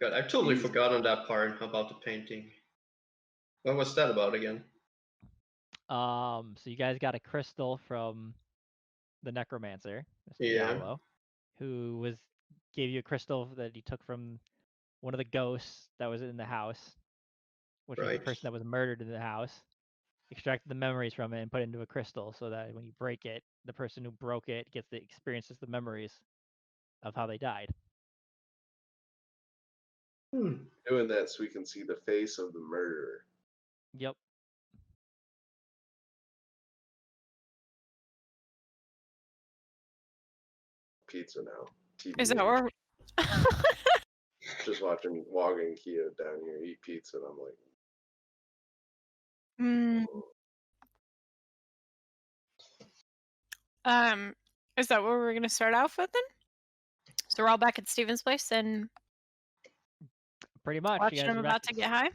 God, I totally forgot on that part about the painting. What was that about again? So you guys got a crystal from the necromancer, Mr. Yeah. Diablo, who gave you a crystal that he took from one of the ghosts that was in the house, which was the Right. person that was murdered in the house. Extracted the memories from it and put it into a crystal, so that when you break it, the person who broke it gets the experiences, the memories of how they died. Doing that so we can see the face of the murderer. Yep. Pizza now. TBH. Is that where? Just watching Waga and Kia down here eat pizza, and I'm like, Is that where we're gonna start off with then? So we're all back at Steven's place and Pretty much. watching him about to get high.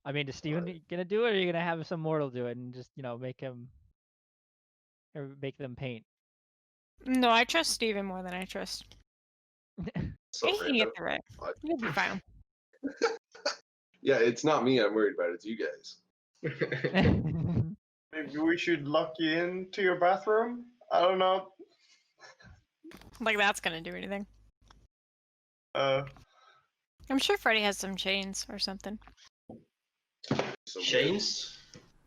I mean, is Steven gonna do it, or are you gonna have some mortal do it and just make him, or make them paint? No, I trust Steven more than I trust. so He can get through it. You'll be fine. Yeah, it's not me I'm worried about, it's you guys. Maybe we should lock you into your bathroom? I don't know. Like that's gonna do anything. I'm sure Freddy has some chains or something. Some Chains?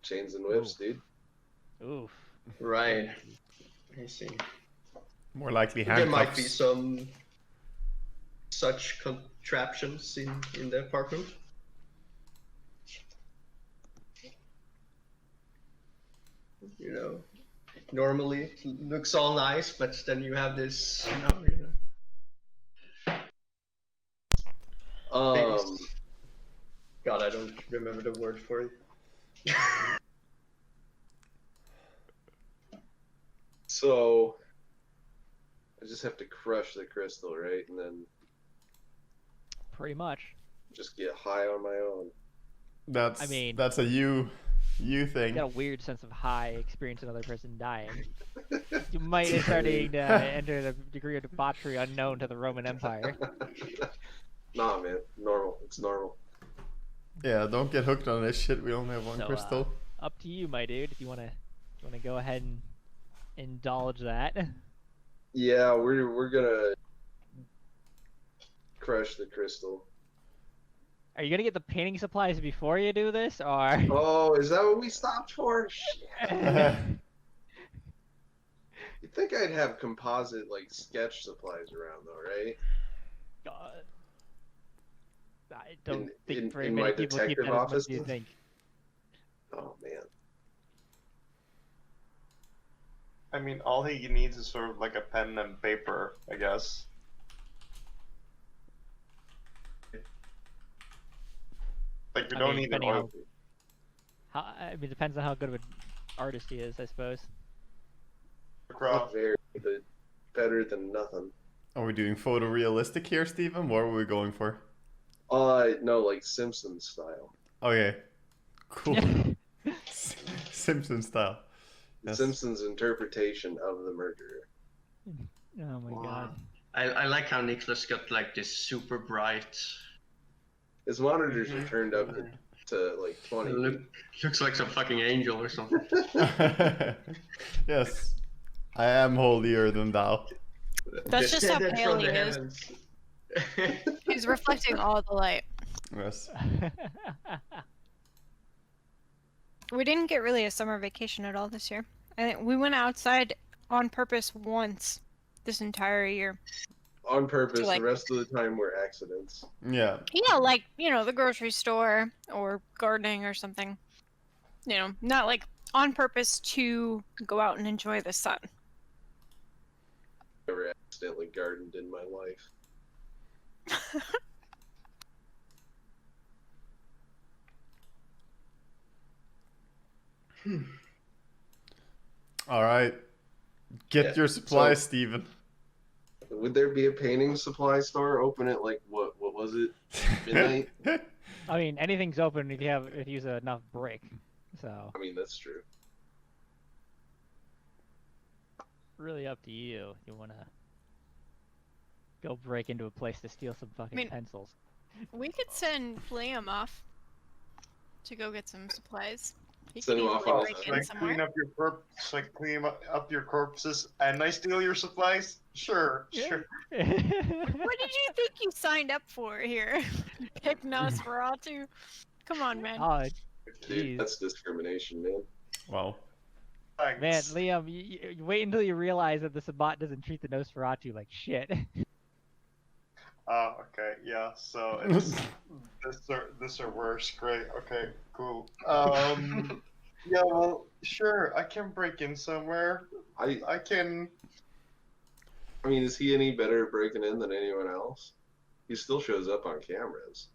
Chains and whips, dude. Oof. Right. I see. More likely There handcuffs. might be some such contraptions in the apartment. You know, normally it looks all nice, but then you have this, God, I don't remember the word for it. So, I just have to crush the crystal, right? And then Pretty much. just get high on my own. That's I mean, that's a you thing. You got a weird sense of high experience another person dying. You might be starting to enter the degree of debauchery unknown to the Roman Empire. Nah, man. Normal. It's normal. Yeah, don't get hooked on this shit. We only have one So, crystal. Up to you, my dude. If you wanna go ahead and indulge that. Yeah, we're gonna crush the crystal. Are you gonna get the painting supplies before you do this, or? Oh, is that what we stopped for? Shit. You'd think I'd have composite, like, sketch supplies around, though, right? God. I don't think in very my many people keep detective that as much office? as you think. Oh, man. I mean, all he needs is sort of like a pen and paper, I guess. Like, we don't need an depending oil. I mean, it depends on how good of an artist he is, I suppose. Not very, but better than nothing. Are we doing photorealistic here, Steven? What are we going for? No, like Simpsons style. Okay. Cool. Simpson style. Yes. Simpsons interpretation of the murderer. Oh my god. I like how Nicholas got like this super bright. His monitors are turned up to like 20. Looks like some fucking angel or something. Yes. I am holier than thou. That's just how Descended pale from he the is. heavens. He's reflecting all the light. Yes. We didn't get really a summer vacation at all this year. I think we went outside on purpose once this entire year. On purpose, To, like- the rest of the time were accidents. Yeah. Yeah, like, the grocery store or gardening or something. Not like on purpose to go out and enjoy the sun. Never accidentally gardened in my life. All right. Get your supplies, Steven. Would there be a painting supply store open at like what was it? Midnight? I mean, anything's open if you use enough brick. So I mean, that's true. really up to you. You wanna go break into a place to steal some fucking pencils. We could send Liam off to go get some supplies. He Send could him off easily on break his in Like somewhere. clean up your corpse, like clean up your corpses, and I steal your supplies. Sure, sure. What did you think you signed up for here? Pick Nosferatu? Come on, man. Oh, Dude, Jeez. that's discrimination, man. Wow. man, Thanks. Liam, you wait until you realize that the Sabbat doesn't treat the Nosferatu like shit. Oh, okay, yeah. So it's this or worse. Great. Okay, cool. Yeah. Well, sure. I can break in somewhere. I can. I mean, is he any better at breaking in than anyone else? He still shows up on cameras.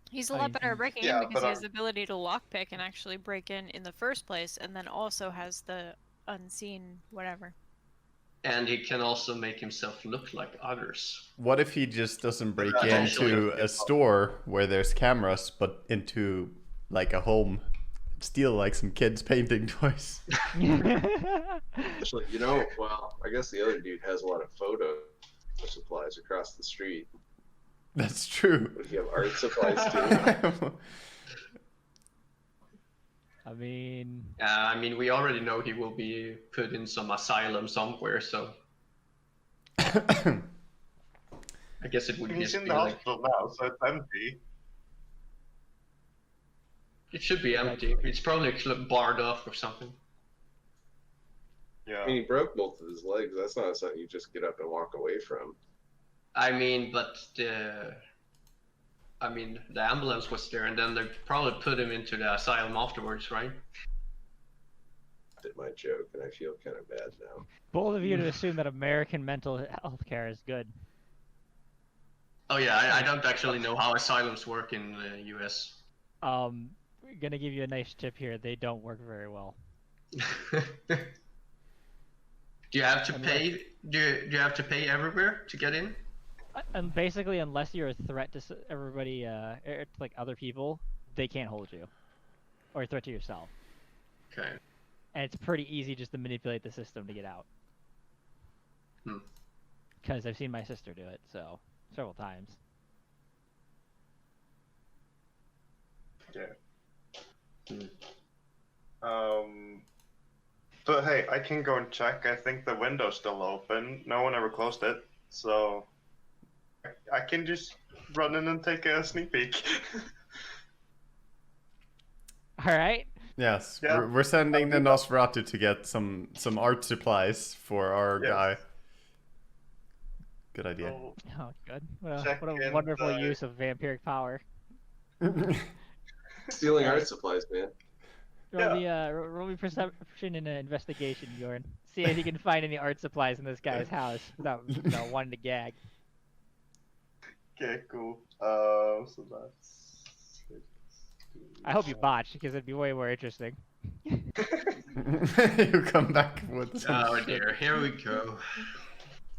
He's a Oh, lot better at breaking yeah, in because but he has the ability to lockpick and actually break in the first place, and then also has the unseen whatever. And he can also make himself look like others. What if he just doesn't break Potentially. into a store where there's cameras, but into like a home, steal like some kids' painting toys? Actually, well, I guess the other dude has a lot of photo supplies across the street. That's true. Would he have art supplies too? I mean, we already know he will be put in some asylum somewhere, so I guess it would He's just in be the like, hospital now, so it's empty. it should be empty. It's probably barred off or something. Yeah. I mean, he broke both of his legs. That's not something you just get up and walk away from. But the ambulance was there, and then they probably put him into the asylum afterwards, right? Did my joke, and I feel kind of bad now. bold of you to assume that American mental health care is good. Oh yeah, I don't actually know how asylums work in the U.S. Gonna give you a nice tip here. They don't work very well. Do you have to pay? Do you have to pay everywhere to get in? And basically, unless you're a threat to everybody, like other people, they can't hold you, or a threat to yourself. Okay. And it's pretty easy just to manipulate the system to get out. Because I've seen my sister do it, so several times. Yeah. But hey, I can go and check. I think the window's still open. No one ever closed it, so I can just run in and take a sneak peek. All right. Yes, Yeah. we're sending the Nosferatu to get some art supplies for our Yes. guy. Good idea. So, Oh, good. What Check a in wonderful the- use of vampiric power. Stealing art supplies, man. Roll me perception and investigation, Bjorn. See if you can find any art supplies in this guy's house without wanting to gag. okay, cool. So that's 16. I hope you botched, because it'd be way more interesting. You come back with some Oh shit. dear, here we go.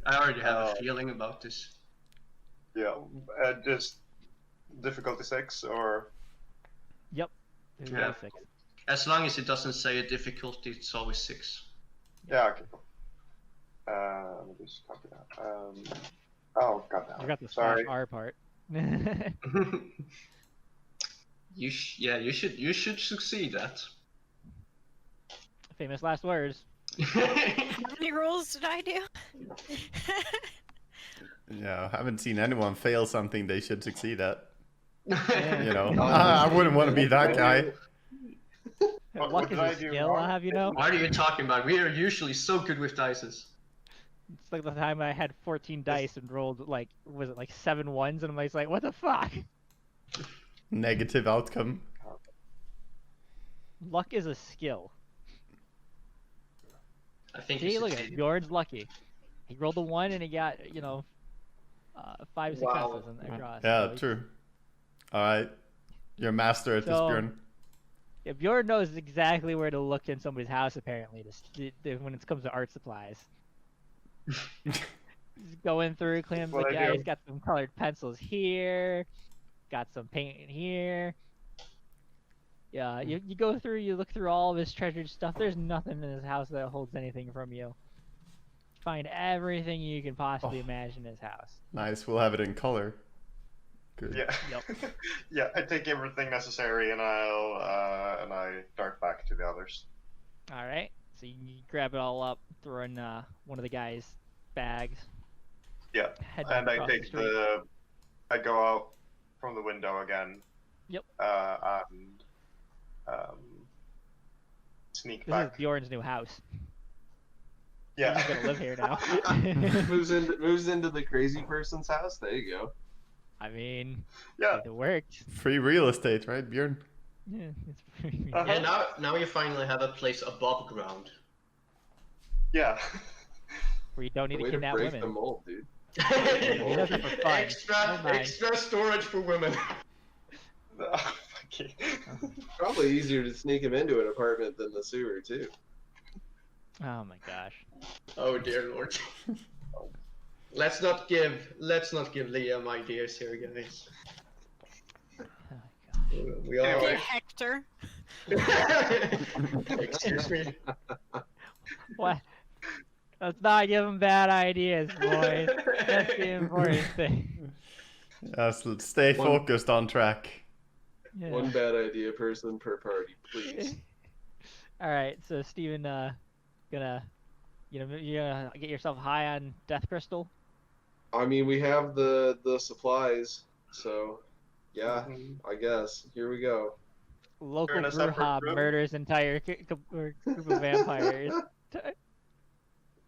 I already have a feeling about this. Yeah, just difficulty 6 or Yep. There's Yeah. 6. As long as it doesn't say a difficulty, it's always 6. yeah. Okay. Cool. Let me just copy that. Oh god damn. I got the Sorry. /R part. You should succeed at. Famous last words. How many rolls did I do? Yeah, I haven't seen anyone fail something they should succeed at. Yeah. You know, I wouldn't want to be that guy. What Luck did is I a do skill, wrong? I'll have you know. What are you talking about? We are usually so good with dices. It's like the time I had 14 dice and rolled like 7 ones, and I'm like, what the fuck? Negative outcome. Luck is a skill. I think See, you look at succeeded. Bjorn's lucky. He rolled a 1 and he got 5 Wow. successes across. Yeah, so he- true. All right, you're a master at this, So- Bjorn. Yeah, Bjorn knows exactly where to look in somebody's house apparently when it comes to art supplies. He's going through, cleaning What the I guy. do. He's got some colored pencils here, got some paint in here. Yeah, you go through, you look through all of his treasured stuff. There's nothing in his house that holds anything from you. Find everything you can possibly imagine in his house. Nice, we'll have it in color. Good. Yeah. Yep. Yeah, I take everything necessary and I dart back to the others. All right. So you grab it all up, throw in one of the guys' bags. Yeah, Head and back I across take street. I go out from the window again. Yep. And sneak This back. is Bjorn's new house. Yeah. He's gonna live here now. moves into the crazy person's house. There you go. I mean, Yeah. it worked. Free real estate, right, Björn? Yeah, it's pretty. Uh-huh. Yeah, now you finally have a place above ground. Yeah. Where you don't need to Way to kidnap break women. the mold, dude. He does it for fun. Never mind. extra storage for women. Oh, okay. Probably easier to sneak him into an apartment than the sewer too. Oh my gosh. Oh dear lord. Let's not give Liam ideas here, guys. Oh my gosh. We are. Dear Hector. Excuse me. What? Let's not give him bad ideas, boys. That's the important thing. Yes, let's stay focused on track. Yeah. One bad idea person per party, please. All right, so Steven, gonna, you're gonna get yourself high on death crystal. I mean, we have the supplies, so yeah, Mhm. I guess. Here we go. Local in a separate Brewhob room? murders entire group of vampires.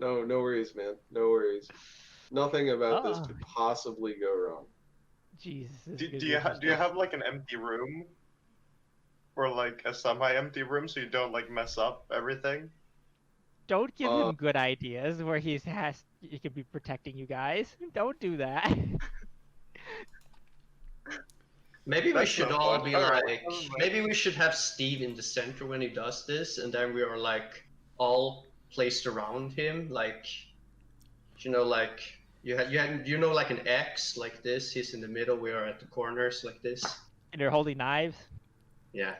No worries, man. No worries. Nothing about this Oh. could possibly go wrong. Jesus. this is Do gonna do be you do you interesting. have like an empty room? Or like a semi-empty room so you don't like mess up everything? Don't give him good ideas where he could be protecting you guys. Don't do that. Maybe we That's should no all fun. be Alright, like. never mind. Maybe we should have Steve in the center when he does this, and then we are like all placed around him, like like like an X like this. He's in the middle. We are at the corners like this. And they're holding knives, Yeah.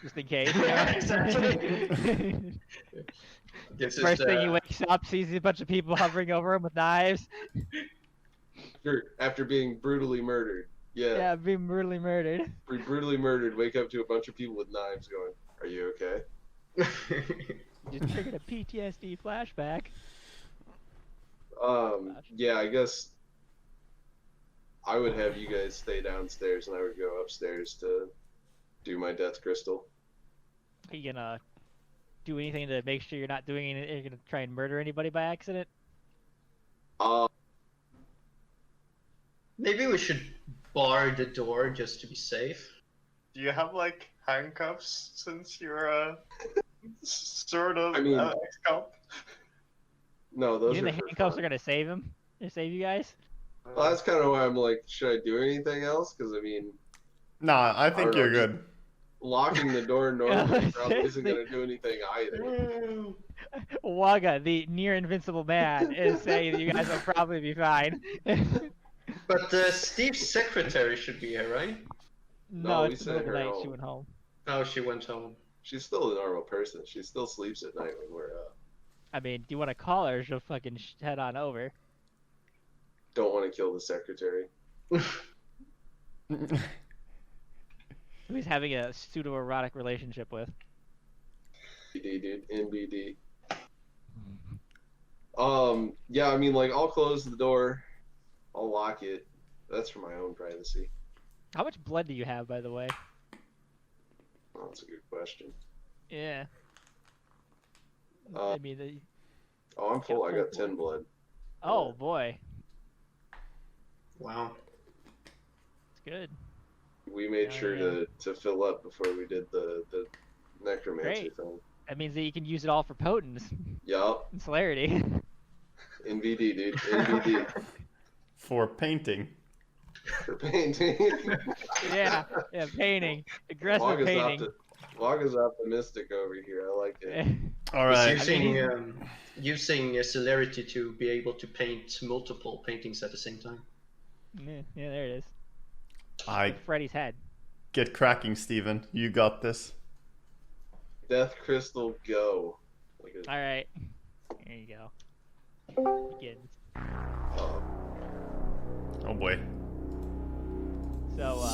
just in case. Exactly. This is, First thing he wakes up, sees a bunch of people hovering over him with knives. After being brutally murdered. Yeah, Yeah, being brutally murdered. brutally murdered, wake up to a bunch of people with knives going, "Are you okay?" Just triggered a PTSD flashback. Yeah, I guess I would have you guys stay downstairs and I would go upstairs to do my death crystal. Are you gonna do anything to make sure you're not doing it? You're gonna try and murder anybody by accident? Maybe we should bar the door just to be safe. Do you have like handcuffs since you're sort of I mean- ex-cop? No, You those think are the for handcuffs are fun. gonna save him? Or save you guys? Well, that's kind of why I'm like, should I do anything else? Because I mean, Nah, I think don't you're know, good. locking the door normally Yeah, probably isn't seriously. going to do anything either. Waga, the near invincible man, is saying that you guys will probably be fine. But Steve's secretary should be here, right? No, we it's the middle sent of the her night. She home. went home. Oh, she went home. She's still a normal person. She still sleeps at night when we're up. I mean, do you want to call her? She'll fucking head on over. Don't want to kill the secretary. Who he's having a pseudo-erotic relationship with. NBD, dude. NBD. Yeah, I mean, like, I'll close the door. I'll lock it. That's for my own privacy. How much blood do you have, by the way? Oh, that's a good question. Yeah. Uh, I mean, Oh, I'm full. I got full 10 blood. oh boy, Wow. it's good. We made Yeah, sure yeah. to fill up before we did the necromancy Great. thing. That means that you can use it all for potence Yup. and celerity. NVD, dude. NVD. For painting. For painting. yeah, painting, aggressive painting. Waga's optimistic over here. I like it. All He's right. using celerity to be able to paint multiple paintings at the same time. Yeah, there it is. I Freddy's head. get cracking, Steven. You got this. Death Crystal, go. Like All right, there you go. Begins. oh, Oh boy. So,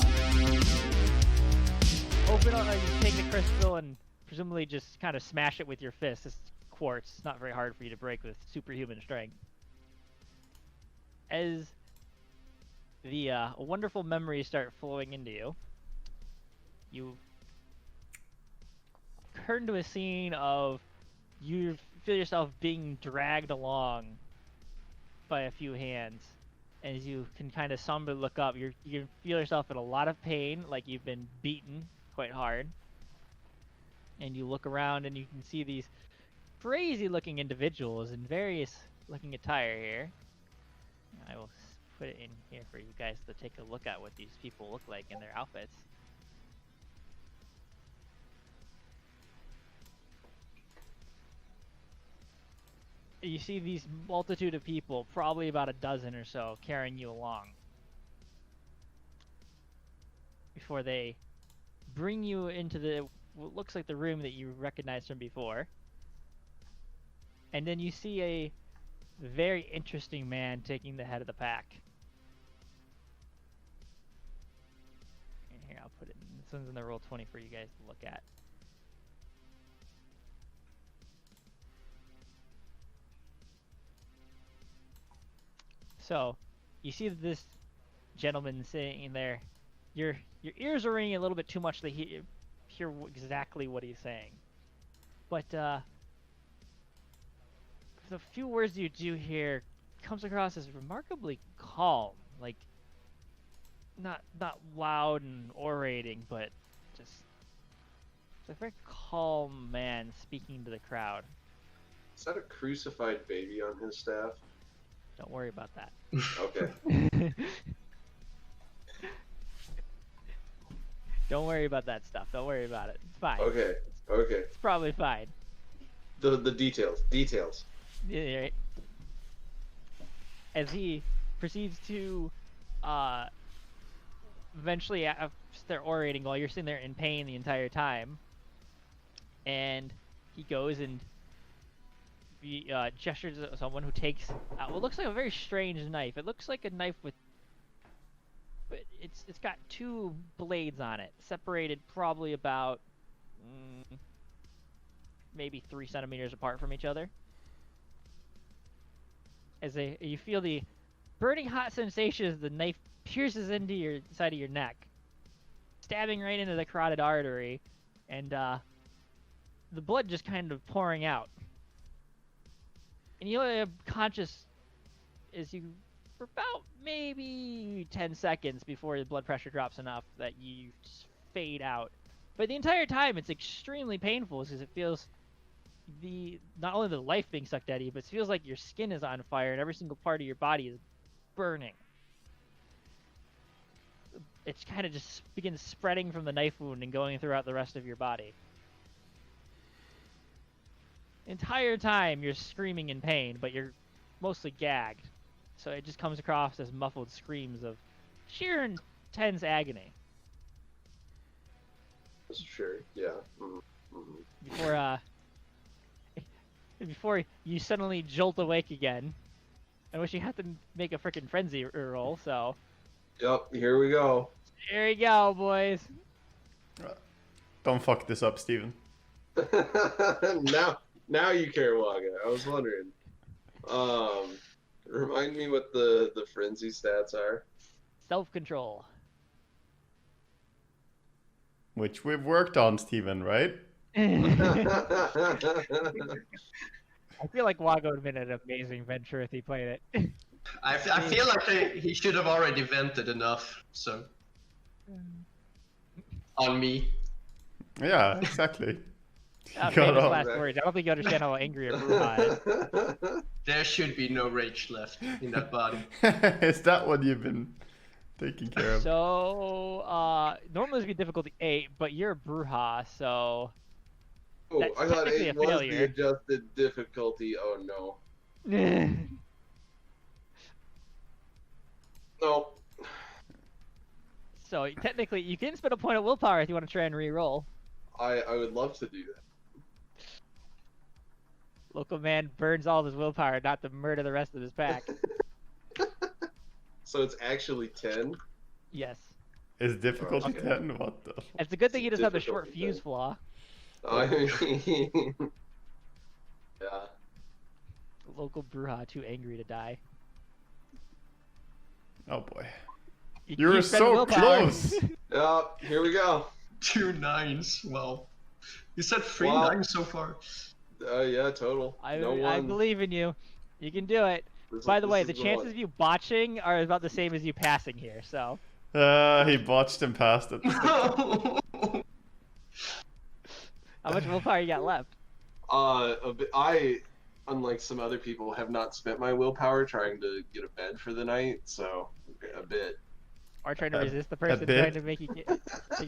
open up, you take the crystal and presumably just kind of smash it with your fist. It's quartz. It's not very hard for you to break with superhuman strength. As the wonderful memories start flowing into you, you turn to a scene of you feel yourself being dragged along by a few hands. As you can kind of somberly look up, you can feel yourself in a lot of pain, like you've been beaten quite hard. And you look around and you can see these crazy looking individuals in various looking attire here. I will put it in here for you guys to take a look at what these people look like in their outfits. You see these multitude of people, probably about a dozen or so, carrying you along. Before they bring you into what looks like the room that you recognized from before. And then you see a very interesting man taking the head of the pack. And here, I'll put it in. This one's in the Roll20 for you guys to look at. So, you see this gentleman sitting there. Your ears are ringing a little bit too much to hear exactly what he's saying. But the few words you do hear comes across as remarkably calm, like not loud and orating, but just it's a very calm man speaking to the crowd. Is that a crucified baby on his staff? Don't worry about that. Okay. Don't worry about that stuff. Don't worry about it. It's fine. Okay. Okay. It's probably fine. The details. Details. Yeah, right. As he proceeds to eventually start orating while you're sitting there in pain the entire time, and he goes and he gestures at someone who takes out what looks like a very strange knife. It looks like a knife with, but it's got two blades on it, separated probably about maybe 3 centimeters apart from each other. As you feel the burning hot sensation as the knife pierces into your side of your neck, stabbing right into the carotid artery, and the blood just kind of pouring out. And you're conscious as you, for about maybe 10 seconds before the blood pressure drops enough that you just fade out. But the entire time it's extremely painful because it feels not only the life being sucked out of you, but it feels like your skin is on fire and every single part of your body is burning. It kind of just begins spreading from the knife wound and going throughout the rest of your body. The entire time you're screaming in pain, but you're mostly gagged. So it just comes across as muffled screams of sheer intense agony. Sure, yeah. Mm-hmm. Before you suddenly jolt awake again, I wish you had to make a frickin' frenzy roll, so... Yep, here we go. Here we go, boys. Don't fuck this up, Steven. Now you care, Waga. I was wondering. Remind me what the frenzy stats are. Self-control. Which we've worked on, Steven, right? I feel like Waga would have been an amazing venture if he played it. I feel like he should have already vented enough, so... On me. Yeah, exactly. Famous last words. I don't think you understand how angry a Bruja is. There should be no rage left in that body. Is that what you've been taking care of? So, normally this would be difficulty 8, but you're a Bruja, so... Oh, That's I thought technically 8 a was failure. the adjusted difficulty. Oh, no. No. So, technically, you can spend a point of willpower if you want to try and re-roll. I would love to do that. Local man burns all of his willpower not to murder the rest of his pack. So it's actually 10? Yes. Is difficulty Okay. 10? What the? It's a good thing he doesn't have the short Difficulty fuse flaw. I mean, yeah. Local Bruja too angry to die. Oh boy. You were keep spending so willpower. close. Yeah, here we go. 2 9s. Well, you said 3 Wow. 9s so far. Yeah, total. I no I one. believe in you. You can do it. This- By the this way, is the chances one. of you botching are about the same as you passing here. So He botched and passed it. how much willpower you got left? A bit, I, unlike some other people, have not spent my willpower trying to get a bed for the night, so a bit. Or trying to A- resist the a person bit? trying to make you take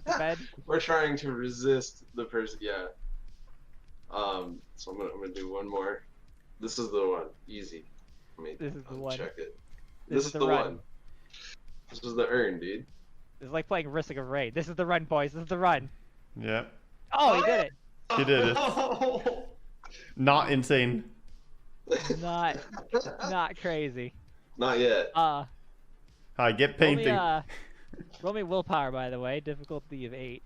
the bed? We're trying to resist the person. Yeah. So I'm gonna do one more. This is the one. Easy. Let me This is the one. check it. This This is is the the run. one. This is the urn, dude. It's like playing Risk of Raid. This is the run, boys. This is the run. Yeah. Oh, he did it. He did it. Not insane. Not crazy. Not yet. I get Roll me, painting. roll me willpower, by the way. Difficulty of 8.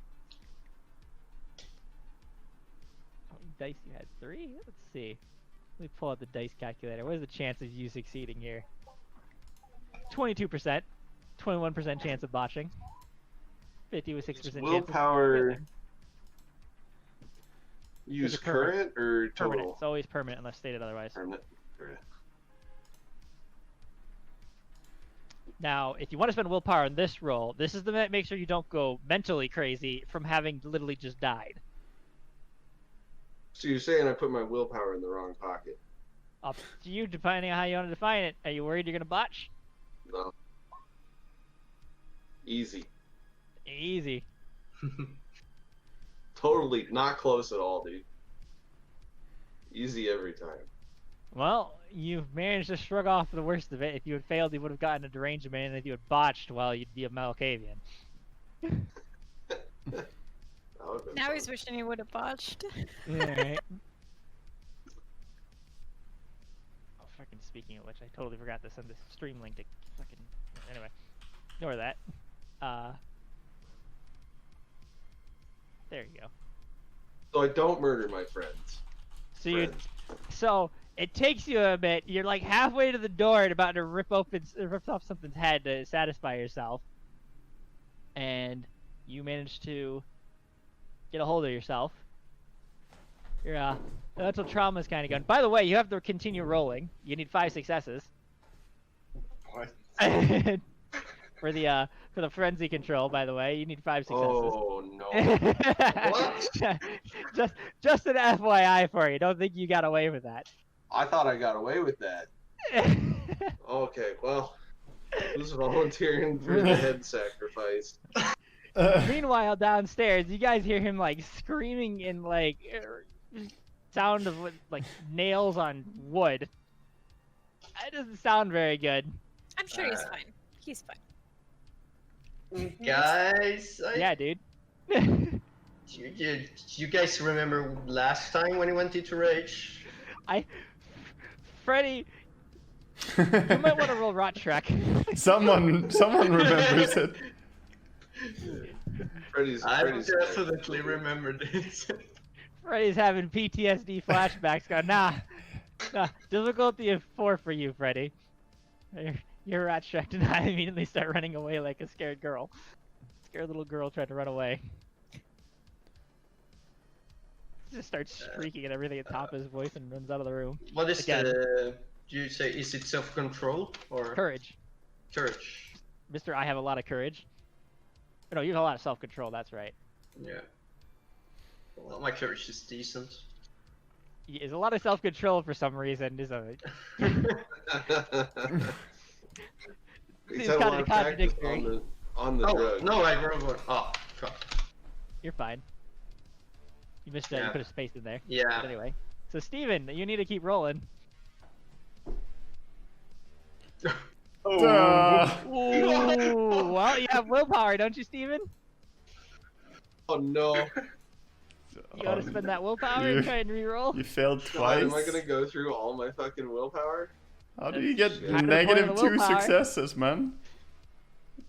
How many dice you had? 3? Let's see. Let me pull out the dice calculator. What is the chance of you succeeding here? 22%. 21% chance of botching. 56% chance of Willpower. failing. Use Is it permanent? current or Permanent. total? It's always permanent unless stated otherwise. Permanent. Okay. Now, if you want to spend willpower in this roll, this is the make sure you don't go mentally crazy from having literally just died. So you're saying I put my willpower in the wrong pocket? Up to you, depending on how you want to define it. Are you worried you're gonna botch? No. Easy. Easy. Totally not close at all, dude. Easy every time. Well, you've managed to shrug off the worst of it. If you had failed, you would have gotten a derangement, and if you had botched, well, you'd be a Malkavian. That would've been Now fun. he's wishing he would have botched. Alright. Oh, fucking speaking of which, I totally forgot to send this stream link to fucking... Anyway, ignore that. There you go. So I don't murder my friends. So you, Friends. so it takes you a bit. You're like halfway to the door and about to rip off something's head to satisfy yourself, and you manage to get a hold of yourself. Your mental trauma is kind of gone. By the way, you have to continue rolling. You need 5 successes What? for the frenzy control. By the way, you need 5 successes. Oh no. just an FYI for you. Don't think you got away with that. I thought I got away with that. Okay, well, who's volunteering for the head sacrifice? Meanwhile, downstairs, you guys hear him like screaming in like sound of like nails on wood. That doesn't sound very good. I'm sure he's fine. He's fine. Guys, Yeah, dude. you guys remember last time when he went into rage? Freddy, you might want to roll Rot Shrek. someone remembers it. I Freddy's definitely remember this. Freddy's having PTSD flashbacks. Going, nah. Difficulty of 4 for you, Freddy. You're Rot Shrek, and I immediately start running away like a scared girl. Scared little girl trying to run away. Just starts shrieking at everything at the top of his voice and runs out of the room. What is Again. do you say, is it self-control or Courage. courage? Mr. I have a lot of courage. No, you have a lot of self-control, that's right. Yeah. Well, my courage is decent. He has a lot of self-control for some reason, isn't it? He's It's had a kinda lot of practice contradictory. on the Oh, drug. no, I wrote one. Oh, fuck. You're fine. You missed that, you Yeah. put a space in there. Yeah. But anyway. So Steven, you need to keep rolling. Ooh, well, you have willpower, don't you, Steven? Oh no. You gotta spend that willpower and try and reroll? You failed God, twice. am I gonna go through all my fucking willpower? How do you get Kind of the point of negative the 2 willpower. successes, man?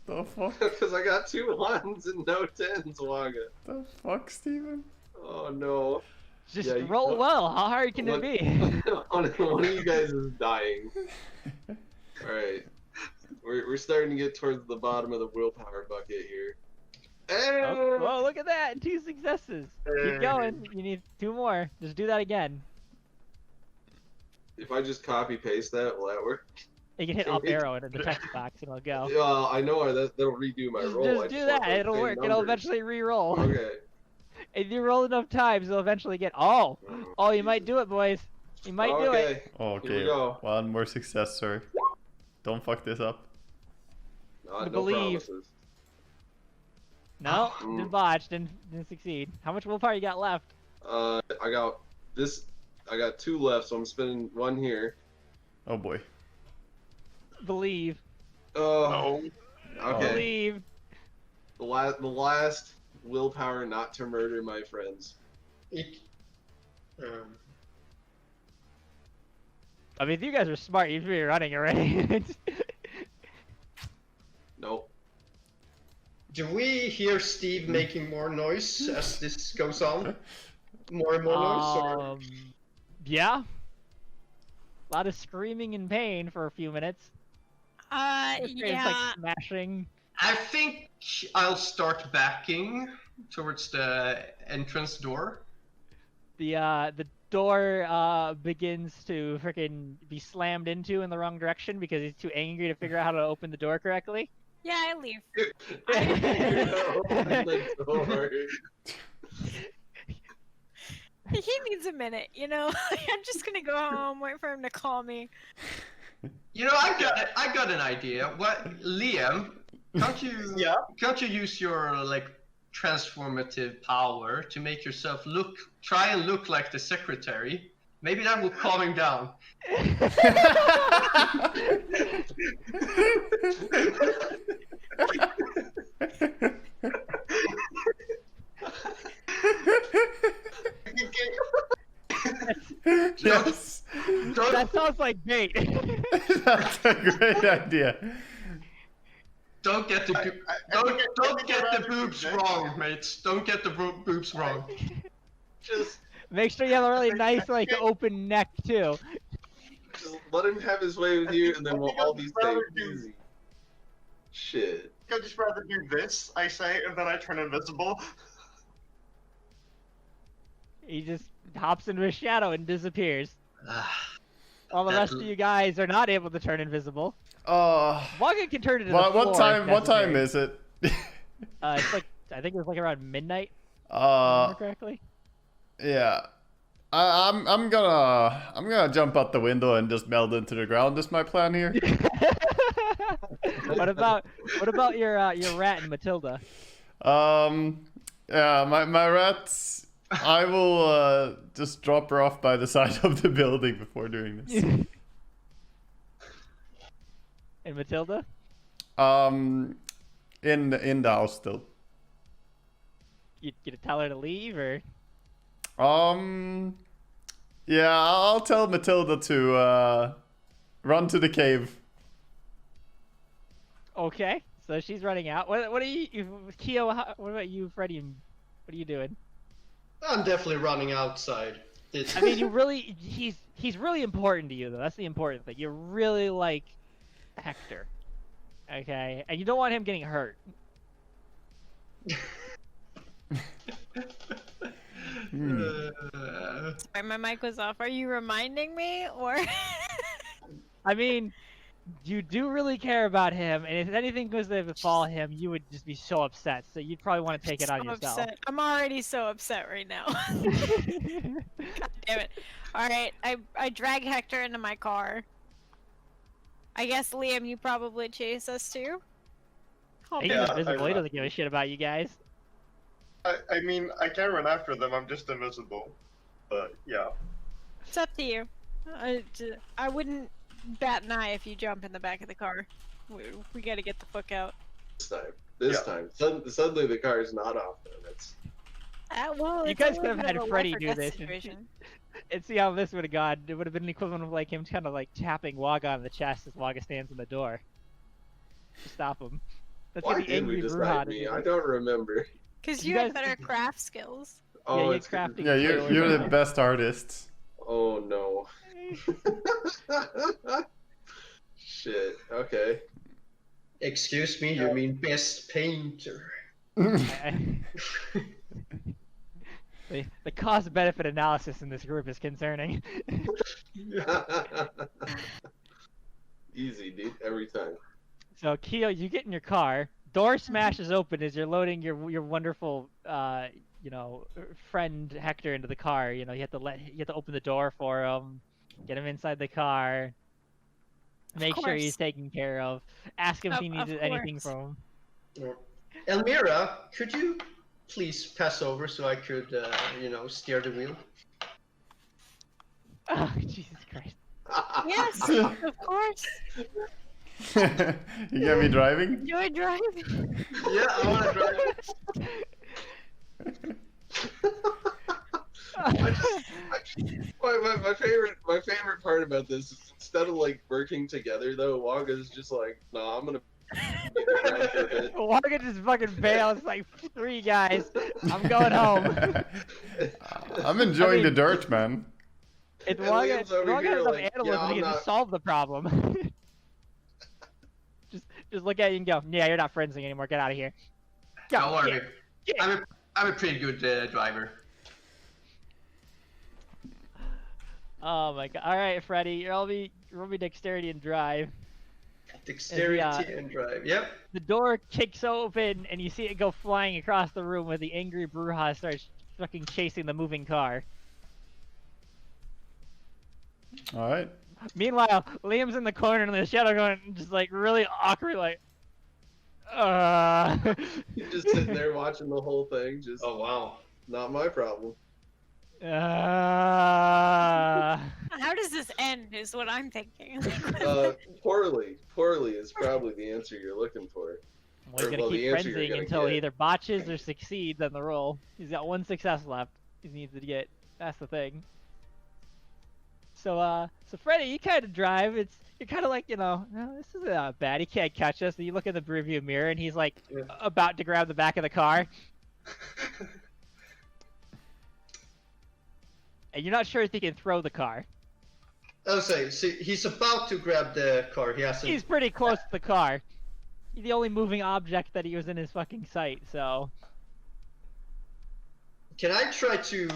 The fuck? Because I got 2 1s and no 10s, Waga. The fuck, Steven? Oh no. Just Yeah, you- roll well. How hard can it be? One of you guys is dying. Alright. We're starting to get towards the bottom of the willpower bucket here. Oh, whoa, look at that! 2 successes. Keep going. You need 2 more. Just do that again. If I just copy paste that, will that work? You can hit up arrow into the text box and it'll go. I know that'll redo my roll. Just I do want that. those It'll same work. It'll numbers. eventually re-roll. Okay. If you roll enough times, you'll eventually get. Oh, you might do it, boys. You might do it. Okay, Here we go. one more success, sir. Don't fuck this up. No Believe. promises. No, didn't botch. Didn't succeed. How much willpower you got left? I got 2 left, so I'm spending 1 here. Oh boy. Believe. Oh. Okay. Believe. The last willpower not to murder my friends. I mean, if you guys are smart, you'd be running already. Nope. Do we hear Steve making more noise as this goes on? More and more noise? Or... Yeah. A lot of screaming in pain for a few minutes. It's Yeah. like smashing. I think I'll start backing towards the entrance door. The door begins to freaking be slammed into in the wrong direction because he's too angry to figure out how to open the door correctly. Yeah, I leave. Open the door. He needs a minute, you know. I'm just gonna go home, wait for him to call me. You know, I got an idea. What, Liam? Can't you use your like transformative power to make yourself try and look like the secretary? Maybe that will calm him down. Yes. That sounds like bait. That's a great idea. Don't get the don't get the boobs wrong, mates. Don't get the boobs wrong. Just Make sure you have a really nice, like, open neck too. let him have his way with you, and then we'll all be safe. do- Easy. Shit. I'd just rather do this, I say, and then I turn invisible. He just hops into his shadow and disappears. While the That- rest of you guys are not able to turn invisible. Waga can turn into the what floor time? if What time necessary. is it? It's like, I think it was like around midnight. If I remember correctly. Yeah. I'm gonna jump out the window and just meld into the ground. Is my plan here? What about your rat and Matilda? Yeah, my rats. I will just drop her off by the side of the building before doing this. And Matilda? In the house still. You gonna tell her to leave or? Yeah, I'll tell Matilda to run to the cave. Okay, so she's running out. What are you, Keo? What about you, Freddy? What are you doing? I'm definitely running outside. I mean, he's really important to you though. That's the important thing. You really like Hector, okay, and you don't want him getting hurt. Sorry, my mic was off. Are you reminding me, or? I mean, you do really care about him, and if anything goes to befall him, you would just be so upset. So you'd probably want to take it on yourself. Upset. I'm already so upset right now. God damn it! All right, I drag Hector into my car. I guess Liam, you probably chase us too. He's Yeah, invisible. I- He doesn't give a shit about you guys. I mean, I can't run after them, I'm just invisible. But, yeah. It's up to you. I wouldn't bat an eye if you jump in the back of the car. We gotta get the fuck out. This time. Suddenly the car is not off, though. That's... Well, You it's guys a could have little had bit of a Freddy life or do death this. situation. And see how this would have gone. It would have been the equivalent of like him kind of like tapping Waga on the chest as Waga stands in the door to stop him. That's Why what the did we angry decide Bruja me? is. I don't remember. Because You you have guys- better craft skills. Oh, yeah, you it's crafting. Yeah, you're the best artists. Oh no. Shit. Okay. Excuse me, you mean best painter? The cost-benefit analysis in this group is concerning. Easy, dude. Every time. So Keo, you get in your car. Door smashes open as you're loading your wonderful friend Hector into the car. You have to open the door for him, get him inside the car, make sure he's taken care of, ask him if he needs anything from him. Elmira, could you please pass over so I could, steer the wheel? Oh, Jesus Christ. Yes, of course. You get me driving? Enjoy driving. Yeah, I want to drive. My favorite part about this is instead of like working together though, Waga's just like, nah, I'm gonna Waga just fucking bails like 3 guys. I'm going home. I'm enjoying the dirt, man. It's And Waga Liam's over has here enough like, animals yeah, and he I'm can not- just solve the problem. just look at you and go, yeah, you're not friends anymore. Get out of here. Go, Don't worry. yeah. I'm a pretty good driver. Oh my god. Alright, Freddy, roll me dexterity and drive. Dexterity and drive. Yep. The door kicks open and you see it go flying across the room where the angry Bruja starts fucking chasing the moving car. Alright. Meanwhile, Liam's in the corner in the shadow going just like really awkward like You're just sitting there watching the whole thing, just Oh wow. not my problem. How does this end is what I'm thinking. Poorly is probably the answer you're looking for. Well, he's gonna Well, keep the answer you're frenzying gonna until get. he either botches or succeeds on the roll. He's got 1 success left. He needs to get. That's the thing. So Freddy, you kind of drive. You're kind of like, no, this isn't bad. He can't catch us. And you look in the rearview mirror, and he's like about to grab the back of the car. And you're not sure if he can throw the car. I'll say, see, he's about to grab the car. He hasn't. He's pretty close to the car. He's the only moving object that he was in his fucking sight, so. Can I try to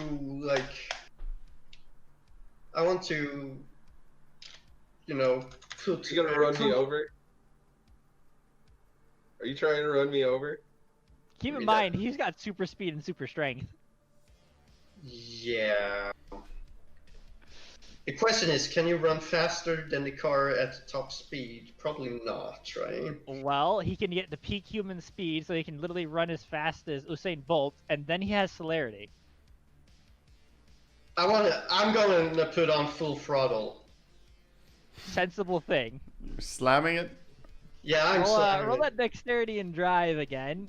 I want to, put. You gonna run me over? Are you trying to run me over? Keep in mind, he's got super speed and super strength. Yeah. The question is, can you run faster than the car at top speed? Probably not, right? Well, he can get the peak human speed, so he can literally run as fast as Usain Bolt, and then he has celerity. I'm going to put on full throttle. Sensible thing. You're slamming it? Yeah, I'm Roll that dexterity and drive again.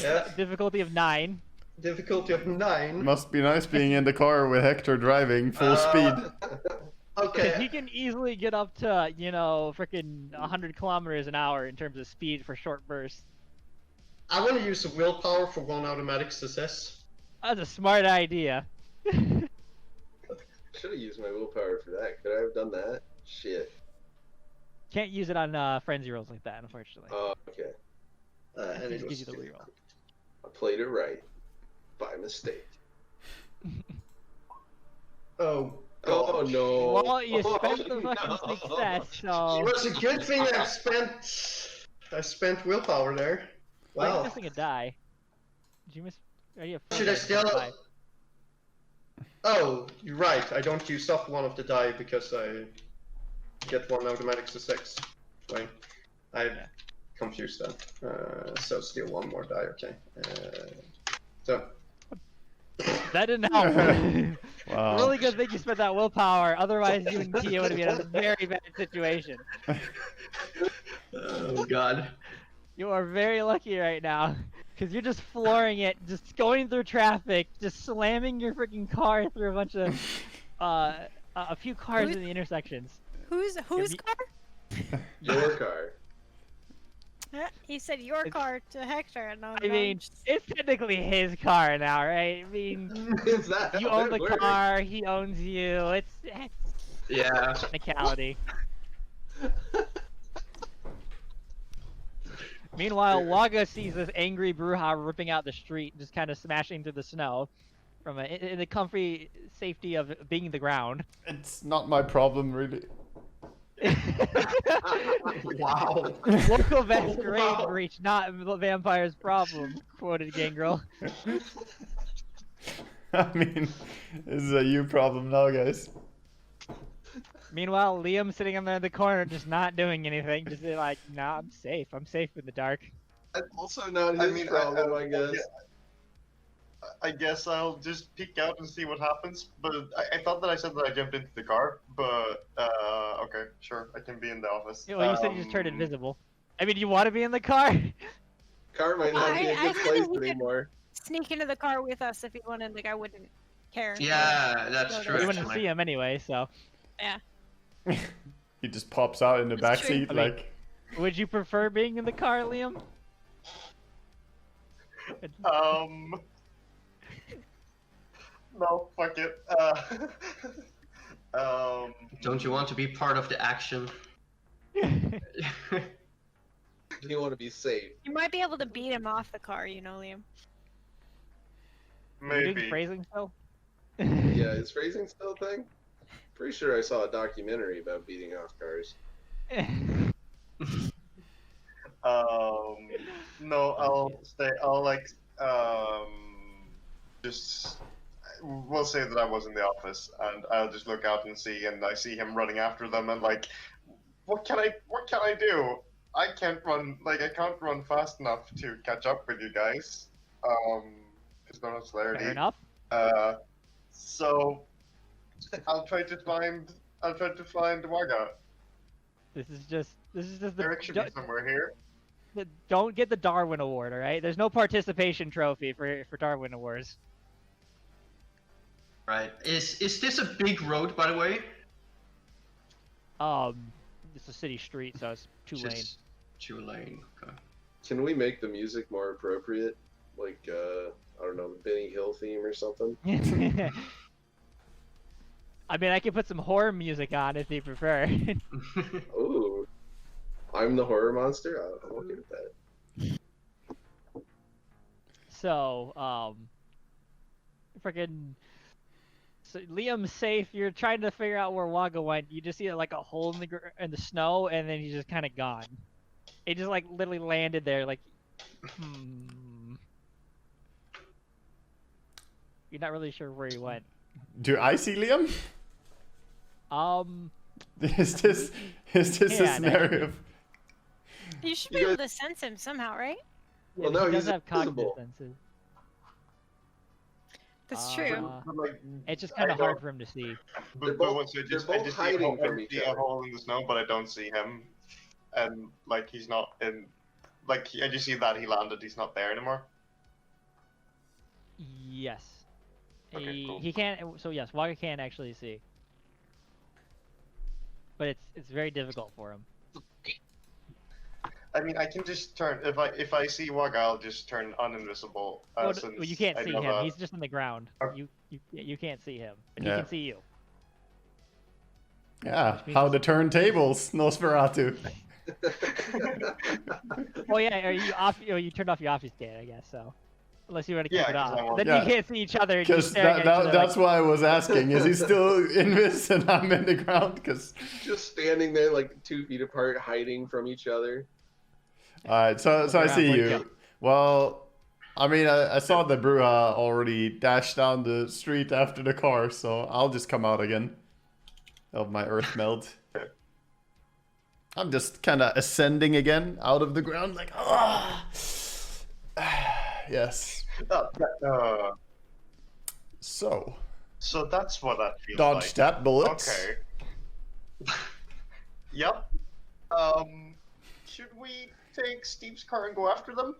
Yeah. Difficulty of 9. Difficulty of 9. Must be nice being in the car with Hector driving full speed. Okay. He can easily get up to, freaking 100 kilometers an hour in terms of speed for short bursts. I want to use a willpower for 1 automatic success. That's a smart idea. Should have used my willpower for that. Could I have done that? Shit. Can't use it on frenzy rolls like that, unfortunately. Oh, okay. And it Just was gives you the reroll. I played it right. By mistake. Oh. Oh no. Well, you spent the fucking success, so. It was a good thing I spent willpower there. Why are you Wow. missing a die? Did you miss? Are you Should I still? Oh, you're right. I don't use up one of the die because I get 1 automatic success. Right. I'm confused then. So still 1 more die. Okay. So. That didn't help. Wow. Really good thing you spent that willpower. Otherwise, you and Kia would have been in a very bad situation. Oh God. You are very lucky right now, because you're just flooring it, just going through traffic, just slamming your freaking car through a bunch of, a few cars in the intersections. Whose car? Your car. He said your car to Hector, and I mean, it's technically his car now, right? I mean, Is that you how own it the works? car, he owns you. It's Yeah. technicality. Meanwhile, Waga sees this angry Bruja ripping out the street, just kind of smashing through the snow, from in the comfy safety of being the ground. It's not my problem, really. Wow. Local masquerade breach, not vampire's problem, quoted Gangrel. I mean, this is a you problem now, guys. Meanwhile, Liam sitting in there in the corner, just not doing anything, just like, nah, I'm safe. I'm safe in the dark. That's also not his problem, I guess. I guess I'll just peek out and see what happens. But I thought that I said that I jumped into the car. But okay, sure, I can be in the office. Well, you said you just turned invisible. I mean, do you want to be in the car? Car might not be a I good said place that he could- anymore. Sneak into the car with us if he wanted. Like I wouldn't care. Yeah, that's No, true. You wouldn't actually. see him anyway, so. He just pops out in the That's back true. seat, I mean- like. Would you prefer being in the car, Liam? No, fuck it. Don't you want to be part of the action? You want to be safe. You might be able to beat him off the car, you know, Liam. Are you doing Maybe. phrasing still? Yeah, is phrasing still a thing? Pretty sure I saw a documentary about beating off cars. No, I'll stay. I'll just. We'll say that I was in the office, and I'll just look out and see, and I see him running after them, and like, what can I do? I can't run. Like, I can't run fast enough to catch up with you guys. There's no celerity. Fair enough. So I'll try to find Waga. This is just the. Eric should be somewhere here. Don't get the Darwin Award, all right? There's no participation trophy for Darwin Awards. Right. Is this a big road, by the way? It's a city street, so it's 2 lane. Just 2 lane. Okay. Can we make the music more appropriate? Like, I don't know, the Benny Hill theme or something? I mean, I can put some horror music on if you prefer. Ooh. I'm the horror monster? I'm okay with that. So, freaking. So Liam's safe. You're trying to figure out where Waga went. You just see like a hole in the snow, and then he's just kind of gone. He just like literally landed there, like. You're not really sure where he went. Do I see Liam? Is this a Yeah, scenario? of- You should be You able to sense him somehow, right? Well, Yeah, no, he he's does have cognitive invisible. senses. That's true. But, like, It's just I kind of hard don't- for him to see. They're But both- once I they're just, both I just hiding see, from each a other. hole in the snow, but I don't see him, and like he's not in. Like I just see that he landed. He's not there anymore. Yes. Okay, cool. He can't. So yes, Waga can actually see, but it's very difficult for him. I mean, I can just turn if I see Waga, I'll just turn uninvisible. Well, Since you can't I see know him. that- He's just on the ground. Okay. You can't see him, but he Yeah. can see you. Yeah, how the turntables, Nosferatu. Oh yeah, are you off? Or you turned off your office scan, I guess. So, unless you want to keep Yeah, it 'cause I off, want- then Yeah. you can't see each other. And you're Because staring at each other that's why I was asking. Is he still in this and I'm in the ground? Because Just standing there like 2 feet apart, hiding from each other. Alright, so I Around see one you. jump. Well, I mean, I saw the Bruja already dash down the street after the car, so I'll just come out again of my earth meld. I'm just kind of ascending again out of the ground, like, ah, yes. So, So that's what that feels dodge like. that bullets. Okay. Yep. Should we take Steve's car and go after them?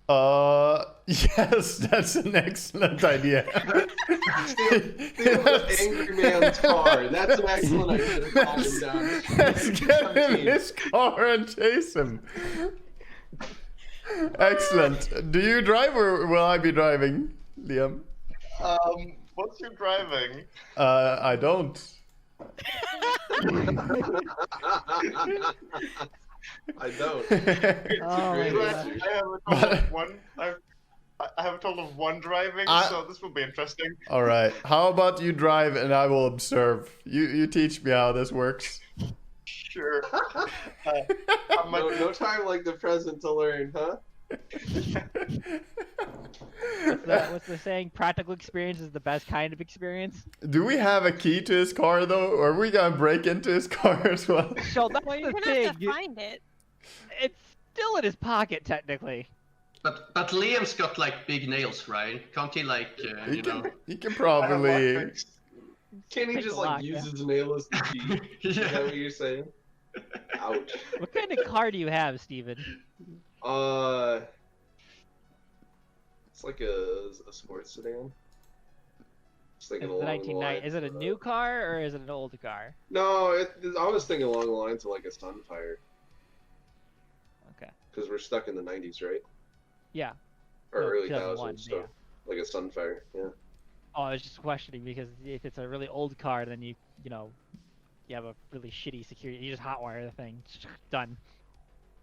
Yes, that's an excellent idea. Steal the angry man's car. That's an excellent idea to calm him down. Let's get him in his car and chase him. Excellent. Do you drive or will I be driving, Liam? What's your driving? I don't. I don't. Oh, my Great God. answer. I have a total of one driving, so this will be interesting. All right. How about you drive and I will observe. You teach me how this works. Sure. No time like the present to learn, huh? What's the saying? Practical experience is the best kind of experience. Do we have a key to his car though, or are we gonna break into his car as well? So that's Well, the you're gonna thing. have to find it. It's still in his pocket, technically. But Liam's got like big nails, right? Can't he like He can I have probably. lockpicks. Can't he Take just a like lock, use yeah. his nail as the key? Is that Yeah. what you're saying? Ouch. What kind of car do you have, Steven? It's like a sports sedan. Just thinking Is it along the 1990? lines Is it a of- new car or is it an old car? No, I was thinking along the lines of like a Sunfire. Okay. Because we're stuck in the 90s, right? Yeah. Or No, early 2001, 2000s, so yeah. like a Sunfire, yeah. Oh, I was just questioning because if it's a really old car, then you have a really shitty security. You just hotwire the thing. Done.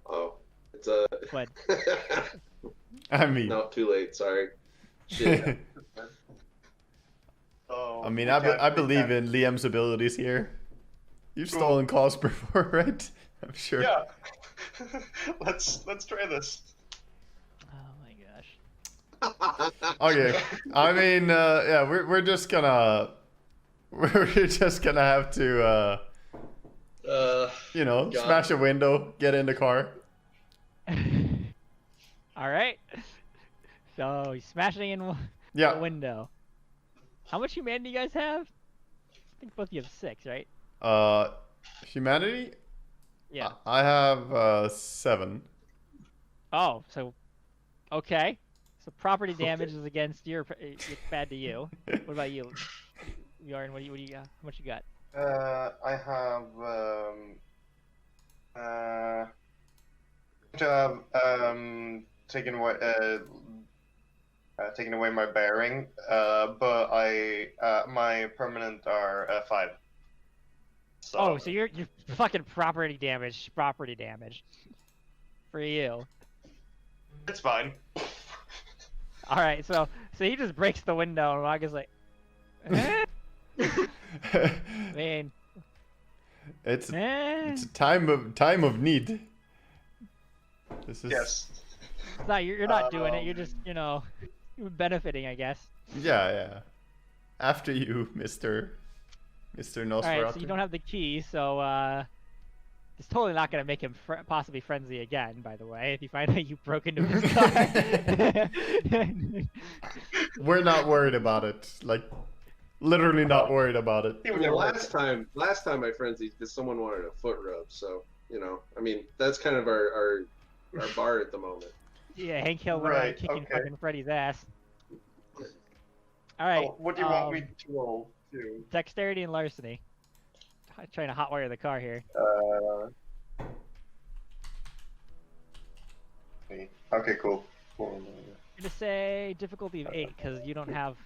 Oh, it's a. But I mean, No, too late. Sorry. Shit. Oh, I mean, we can't- I we believe can't- in Liam's abilities here. You've Cool. stolen cars before, right? I'm sure. Yeah. let's try this. oh my gosh. Okay. I mean, yeah, we're just gonna have to God. smash a window, get in the car. All right. So he's smashing in the Yeah. window. How much humanity do you guys have? I think both of you have 6, right? Humanity? Yeah. I have 7. Oh, so okay. So property damage is against your. It's bad to you. What about you, Bjorn? What do you got? How much you got? I have taken away my bearing, but my permanent are 5. So, Oh, so you're fucking property damage for you. it's fine. All right, so he just breaks the window and Waga's like, eh? I mean, It's eh? a time of need. This is Yes. It's not, you're not doing it. You're just you're benefiting, I guess. yeah. After you, Mr. All Nosferatu. right, so you don't have the key, so it's totally not gonna make him possibly frenzy again. By the way, if you find out you broke into his car. We're not worried about it. Like, literally not worried about it. He would Well, never last time I frenzied because someone wanted a foot rub, so I mean that's kind of our bar at the moment. Yeah, Hank Hill went around Right, kicking okay. fucking Freddy's ass. All right. Oh, what do you want me to roll to? Dexterity and larceny. Trying to hotwire the car here. Okay, cool. I'm gonna say difficulty of 8 because you don't have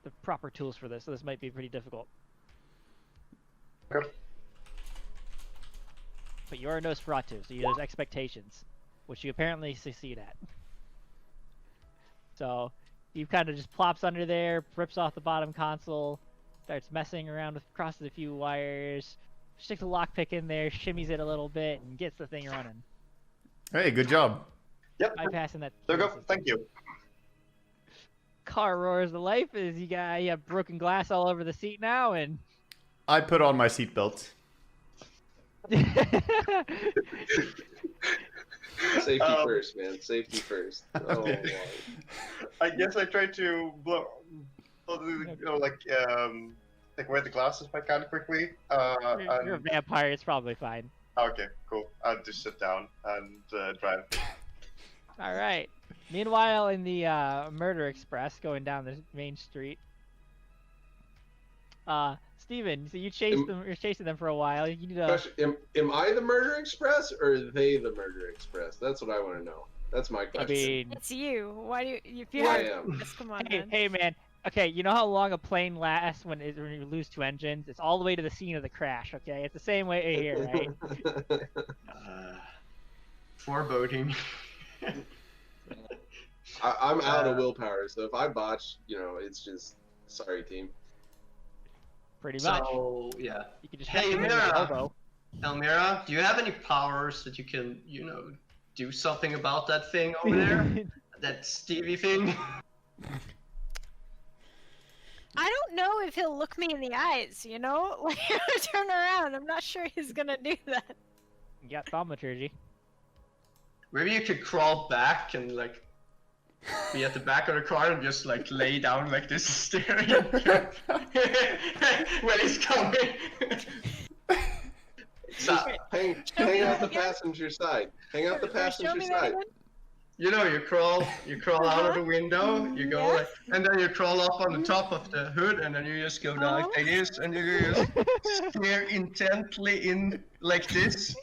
the proper tools for this, so this might be pretty difficult. Okay. But you're a Nosferatu, so there's expectations, which you apparently succeed at. So he kind of just plops under there, rips off the bottom console, starts messing around with crosses a few wires, sticks a lockpick in there, shimmies it a little bit, and gets the thing running. Hey, good job. Yep. Bypassing that. There you go. system. Thank you. Car roars to life as you have broken glass all over the seat now, and I put on my seatbelt. Safety first, man. Safety first. Oh, Okay. Lord. I guess I tried to take away the glasses if I can quickly. You're a vampire. It's probably fine. Okay, cool. I'll just sit down and drive. All right. Meanwhile, in the Murder Express going down the main street, Steven, so you chased them. You're chasing them for a while. You need to. Question, am I the Murder Express or are they the Murder Express? That's what I want to know. That's my I question. mean, It's you. Why do you? If you I have, am. just come on, hey, man. hey, man. Okay, you know how long a plane lasts when you lose 2 engines? It's all the way to the scene of the crash. Okay, it's the same way here, right? Foreboding. I'm out of willpower, so if I botch, it's just sorry, team. Pretty much. So yeah. You can just Hey, have to Mira. elbow. Elmira, do you have any powers that you can, do something about that thing over there? That Stevie thing? I don't know if he'll look me in the eyes. Like I turn around. I'm not sure he's gonna do that. You got thaumaturgy. Maybe you could crawl back and be at the back of the car and just lay down like this, staring when he's coming. Hang out the passenger side. Hang out the Show passenger me that side. again. You crawl out of the window, you go Yeah. and then you crawl up on the top of the hood, and then you just go down like this, and you just stare intently in like this.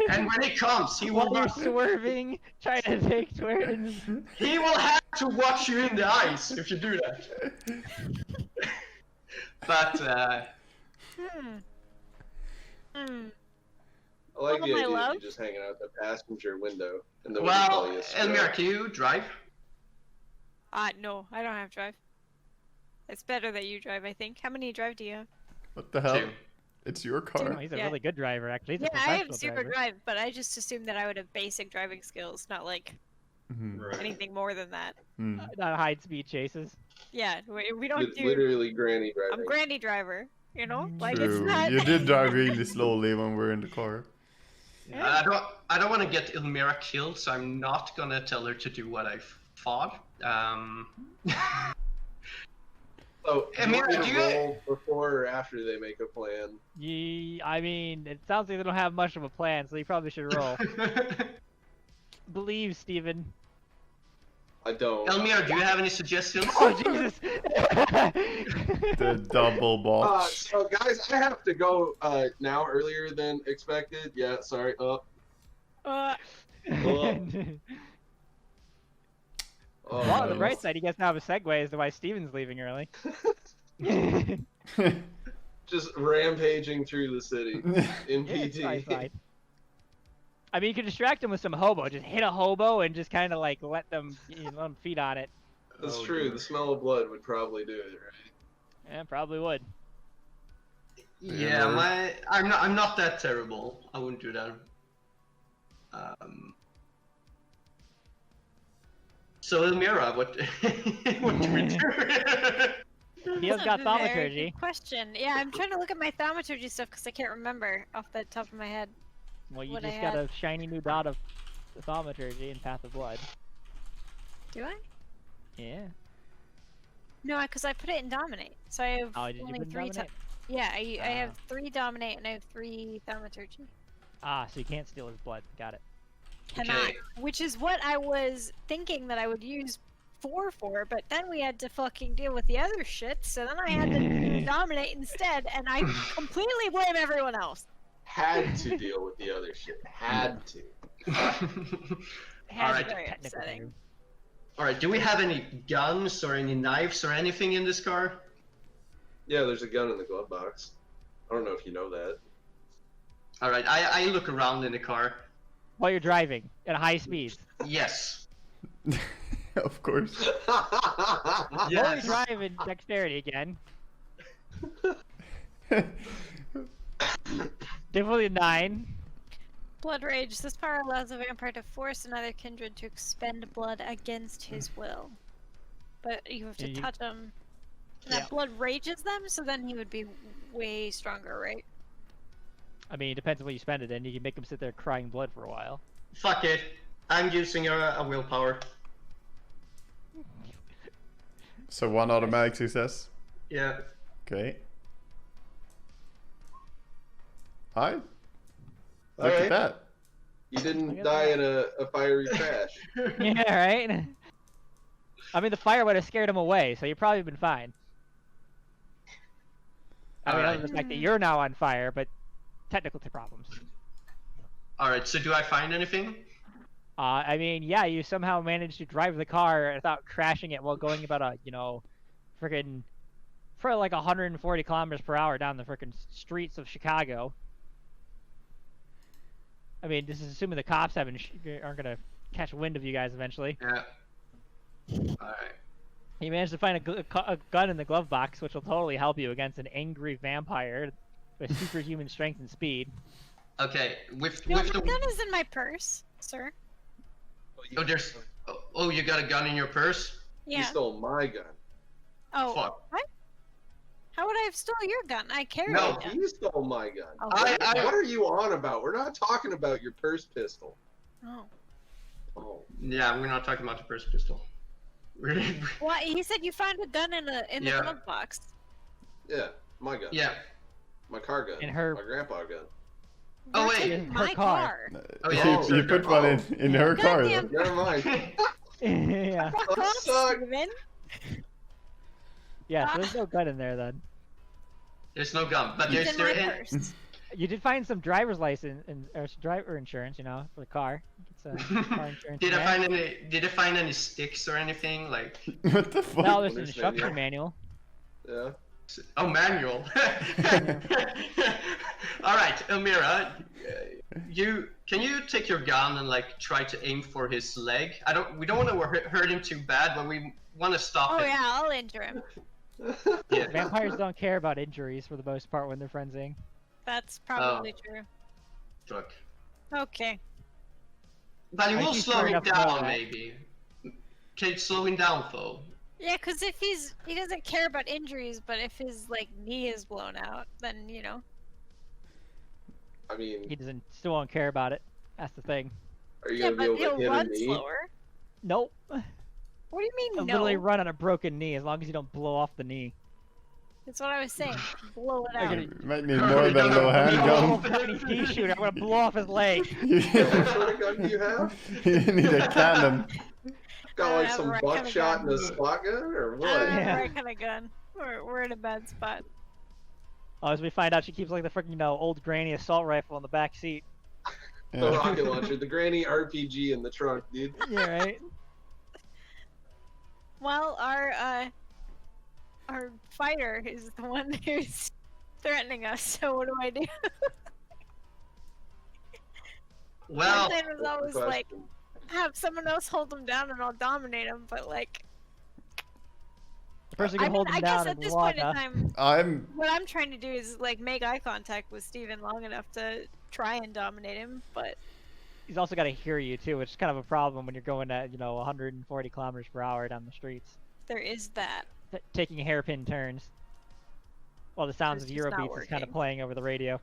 And when he comes, he will While you're not, swerving, trying to take turns. he will have to watch you in the eyes if you do that. But I like the my idea love. of you just hanging out the passenger window. And then well, Elmira, can you drive? No, I don't have drive. It's better that you drive, I think. How many drive do you have? What the hell? Two. It's your Oh, car. he's a Yeah. really good driver, actually. He's Yeah, a I have professional super driver. drive, but I just assumed that I would have basic driving skills, not Mhm. anything more than that. Hmm. Not high-speed chases. Yeah, we don't do. Literally granny driving. I'm granny driver, like it's True. not. You did drive really slowly when we were in the car. I don't want to get Elmira killed, so I'm not gonna tell her to do what I thought. So, Elmira, do do you- roll before or after they make a plan? I mean, it sounds like they don't have much of a plan, so you probably should roll. Believe, Steven. I don't. Elmira, do you have any suggestions? Oh, Jesus! The double botch. So guys, I have to go now earlier than expected. Yeah, sorry. Uh, Oh, Well, on the no. bright side, you guys now have a segue as to why Steven's leaving early. Just rampaging through the city in Yeah, it's PT. fine. I mean, you could distract him with some hobo. Just hit a hobo and just kind of let them feed on it. That's Oh, true. dear. The smell of blood would probably do it, right? Yeah, probably would. Yeah, I'm not that terrible. I wouldn't do that. So Elmira, what what do we do? He has got that's a very thaumaturgy. good question. Yeah, I'm trying to look at my thaumaturgy stuff because I can't remember off the top of my head. Well, you what I just got had. a shiny new dot of thaumaturgy in Path of Blood. Do I? Yeah. No, because I put it in dominate, so I have Oh, did you only put it in 3 Dominate? Yeah, I have Ah. 3 dominate and I have 3 thaumaturgy. Ah, so you can't steal his blood. Got it. Cannot. Okay. Which is what I was thinking that I would use 4 for, but then we had to fucking deal with the other shit, so then I had to do dominate instead, and I completely blame everyone else. Had to deal with the other shit. Had to. Has Alright. a Very technical upsetting. name. Alright, do we have any guns or any knives or anything in this car? Yeah, there's a gun in the glove box. I don't know if you know that. Alright, I look around in the car. While you're driving at high speeds. Yes. Of course. While you're Yes. driving, dexterity again. Difficulty 9. Blood Rage. This power allows a vampire to force another kindred to expend blood against his will. But you have to Yeah, you- touch him. And that Yeah. blood rages them, so then he would be way stronger, right? I mean, it depends on what you spend it in. You can make them sit there crying blood for a while. Fuck it. I'm using a willpower. So 1 automatic success. Yeah. Okay. Hi. Look Alright. at that. You Look didn't at die that. in a fiery crash. Yeah, right? I mean, the fire would have scared him away, so you've probably been fine. I mean, other than the fact that you're now on fire, but technical problems. Alright, so do I find anything? I mean, yeah, you somehow managed to drive the car without crashing it while going about a, freaking, for like 140 kilometers per hour down the freaking streets of Chicago. I mean, this is assuming the cops aren't gonna catch wind of you guys eventually. Yeah. Alright. You managed to find a gun in the glove box, which will totally help you against an angry vampire with superhuman strength and speed. Okay, with No, my the... gun is in my purse, sir. Oh, there's... Oh, you got a gun in your purse? You Yeah. stole my gun. Oh, Fuck. what? How would I have stolen your gun? I carry No, a gun. he stole my gun. Oh, What are you on about? We're not talking about your purse pistol. oh. Oh. Yeah, we're not talking about the first pistol. What? He said you found a gun in the Yeah. glove box. Yeah, my gun. Yeah. My car gun. In her- My grandpa gun. Oh, You're wait. taking In her my car. Oh, yeah. You put one in her car. Goddamn. Though. Never mind. Yeah. Fuck That off, sucked. Steven. Yeah, so there's no gun in there then. There's no gun, but It's there's in my purse. You did find some driver's license or driver insurance, for the car. It's car insurance. Did in I there. find any sticks or anything? Like, What the fuck? No, there's an Police instruction manual. Yeah. oh, manual. All right, Elmira, can you take your gun and like try to aim for his leg? We don't want to hurt him too bad, but we want to stop Oh him. yeah, I'll injure him. Yeah. Vampires don't care about injuries for the most part when they're frenzying. That's probably true. Look. Okay. But it I will think slow fair him enough to know down, that. maybe. Can you slow him down, though? Yeah, because if he doesn't care about injuries, but if his like knee is blown out, then I mean, He still won't care about it. That's the thing. are you yeah, gonna be but able he'll to hit a run knee? slower. Nope. What do you mean He'll no? literally run on a broken knee as long as you don't blow off the knee. That's what I was saying. Blow it Okay. out. You might need more than a little Oh, handgun. fucking pea shooter! I'm gonna blow off his leg. You What sort of gun do you have? need a cannon. Got I like have some the right kind of buckshot and gun. a spot gun, or I don't what? have Yeah. the right kind of gun. We're in a bad spot. Oh, as we find out, she keeps like the freaking old granny assault rifle in the back seat. The Yeah. rocket launcher, the granny RPG in the trunk, dude. Yeah, right. Well, our fighter is the one who's threatening us. So what do I do? Well, My plan was always like Question. have someone else hold him down and I'll dominate him. But like, The person I can mean, hold him I guess down at and this walk point in time, I'm what I'm trying to do is like make eye contact with Steven long enough to try and dominate him. But He's also got to hear you too, which is kind of a problem when you're going at 140 kilometers per hour down the streets, there is that. taking hairpin turns, while the sounds of It's just not Eurobeats is kind of working. playing over the radio.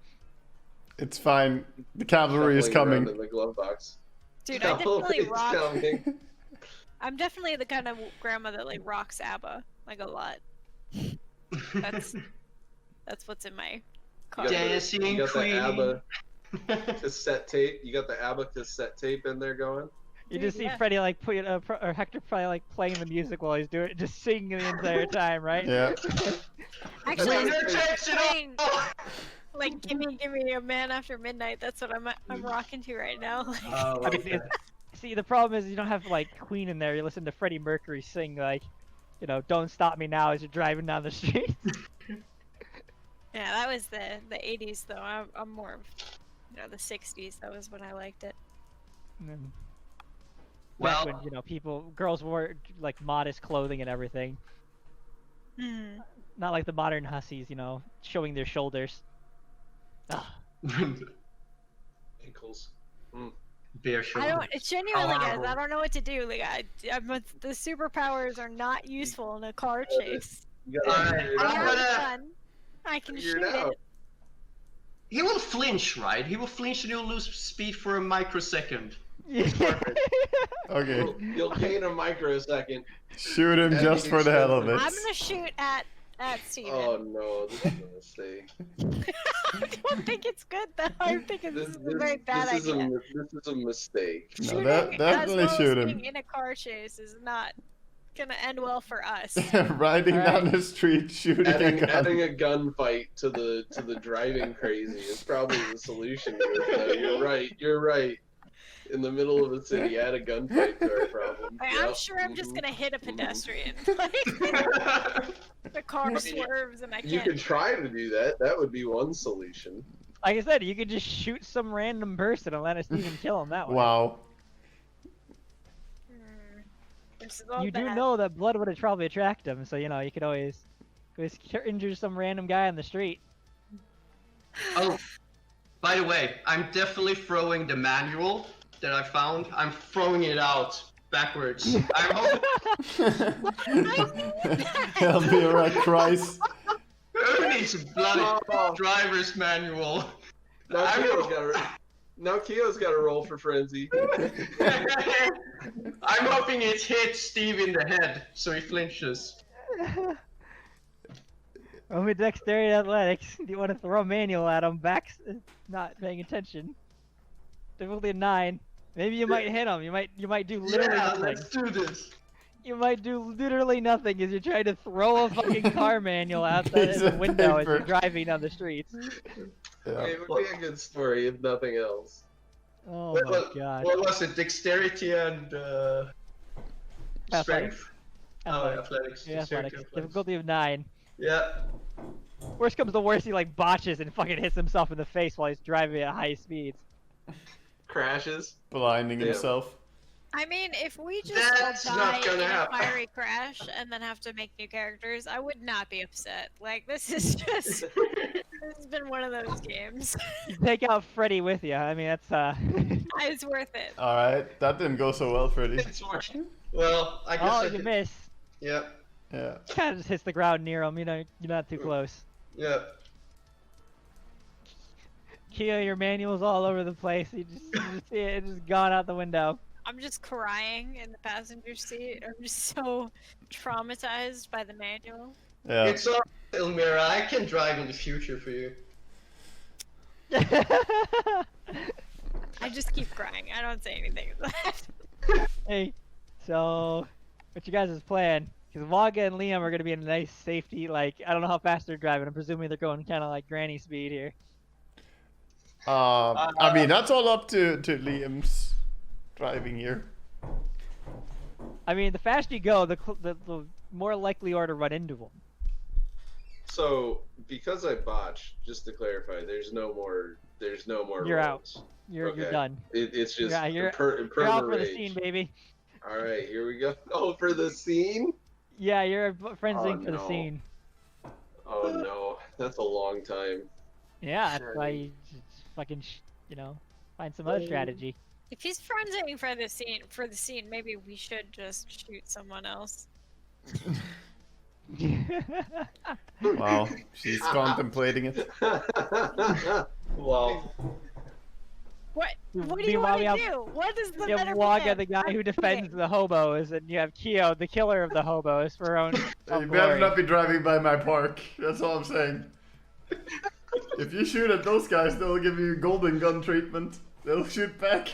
It's fine. The cavalry is Shuffling around coming. in the glove box. Dude, I definitely Cavalry's rock. coming. I'm definitely the kind of grandma that like rocks ABBA like a lot. That's what's in my car. You got Dancing the, you got Queen. the ABBA cassette tape. You got the ABBA cassette tape in there going. You just see Yeah. Freddie like or Hector probably like playing the music while he's doing it, just singing the entire time, right? Yeah. Actually, Winner I'm takes it playing, all! like gimme a man after midnight. That's what I'm rocking to right now. Oh, I mean, okay. See, the problem is you don't have like Queen in there. You listen to Freddie Mercury sing like, "Don't Stop Me Now" as you're driving down the street. Yeah, that was the 80s though. I'm more of the 60s. That was when I liked it. And then Well- back when girls wore like modest clothing and everything, Hmm. not like the modern hussies, showing their shoulders. Ah, Ankles. Beer I shoulder. don't. It's genuinely, guys. horrible. I don't know what to do. Like, the superpowers are not useful in a car chase. You gotta Alright, figure it I I'm out. have a gonna- gun. I can Figure shoot it out. it. He will flinch, right? He will flinch and he'll lose speed for a microsecond. Okay. You'll gain a microsecond. Shoot him just for the hell of it. I'm gonna shoot at Steven. Oh no, this is a mistake. I don't think it's good though. I think this is a very bad this idea. this is a mistake. No, Shooting definitely as well as shoot him. being in a car chase is not gonna end well for us. Riding All down right. the street, shooting a gun. Adding a gunfight to the driving crazy is probably the solution. You're right. You're right. In the middle of the city, add a gunfight to our problem. Like, I'm sure I'm just gonna hit a pedestrian. Like, the car swerves and I You can't. could try to do that. That would be one solution. Like I said, you could just shoot some random person and let us even kill him that way. Wow. This is all You do bad. know that blood would probably attract him, so you know you could always injure some random guy on the street. Oh, by the way, I'm definitely throwing the manual that I found. I'm throwing it out backwards. I'm hoping Help me, alright, Christ. who needs a bloody driver's manual? Now I'm Keo's hoping- got to roll for frenzy. I'm hoping it hits Steve in the head, so he flinches. Well, with dexterity athletics, do you want to throw a manual at him? Back's not paying attention. Difficulty of 9. Maybe you might hit him. You might do literally Yeah, nothing. let's do this. You might do literally nothing as you're trying to throw a fucking car manual out Piece the of window as paper. you're driving down the streets. Yeah. It would be a good story if nothing else. Oh What- my what- god. What was it? Dexterity and strength? Oh, athletics. Yeah, Dexterity, athletics. Difficulty of 9. Yeah. Worst comes to worst, he like botches and fucking hits himself in the face while he's driving at high speeds. Crashes. Blinding Damn. himself. I mean, if we just That's all not die gonna in a happen. fiery crash and then have to make new characters, I would not be upset. Like, this is just... this has been one of those games. You take out Freddy with you. I mean, that's It's worth it. Alright, that didn't go so well, Freddy. It's working. Well, I guess oh, I you could... miss. Yeah. Yeah. Kind of just hits the ground near him. You know, you're not too close. Yeah. Kia, your manual's all over the place. You just see it, it's just gone out the window. I'm just crying in the passenger seat. I'm just so traumatized by the manual. Yeah. It's alright, Elmira. I can drive in the future for you. I just keep crying. I don't say anything. Hey, so what you guys' plan? Because Waga and Liam are gonna be in a nice safety. Like, I don't know how fast they're driving. I'm presuming they're going kind of like granny speed here. I mean, that's all up to Liam's driving here. I mean, the faster you go, the more likely you are to run into them. So, because I botched, just to clarify, there's no more You're out. rolls. You're Okay. done. It's just Yeah, you're out perma for the rage. scene, baby. All right, here we go. Oh, for the scene? Yeah, you're frenzying Oh, for the no. scene. Oh no, that's a long time. Yeah, that's why you just fucking, you know, find some other strategy. If he's frenzying for the scene, maybe we should just shoot someone else. Wow, she's contemplating it. Wow. What do you Meanwhile, want we to have- do? What is the You better have Waga, plan? the guy who defends the hobos, and you have Kyo, the killer of the hobos, for her own, You own better glory. not be driving by my park. That's all I'm saying. If you shoot at those guys, they'll give you golden gun treatment. They'll shoot back.